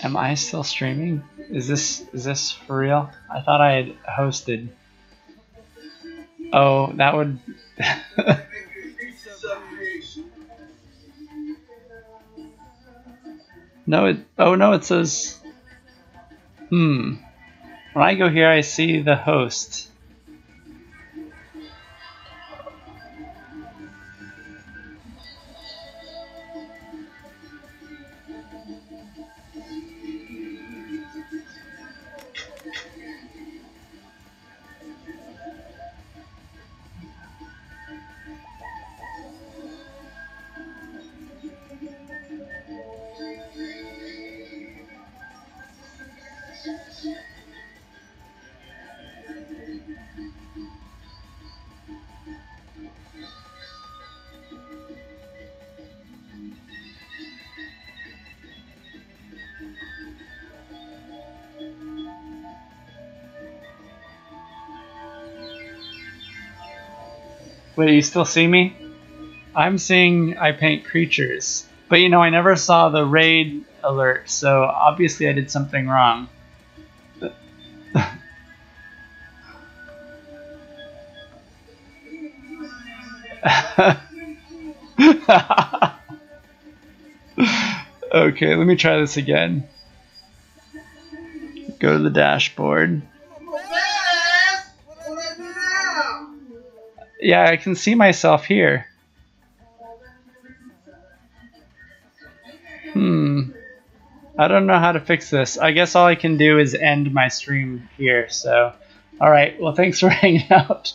Am I still streaming? Is this for real? I thought I had hosted. Oh, that would. Subcreation. No, it. Oh no, it says. When I go here, I see the host. Wait, you still see me? I'm seeing I paint creatures. But you know, I never saw the raid alert, so obviously I did something wrong. Okay, let me try this again. Go to the dashboard. Badass! What do I do now? Yeah, I can see myself here. I don't know how to fix this. I guess all I can do is end my stream here, so. Alright, well thanks for hanging out.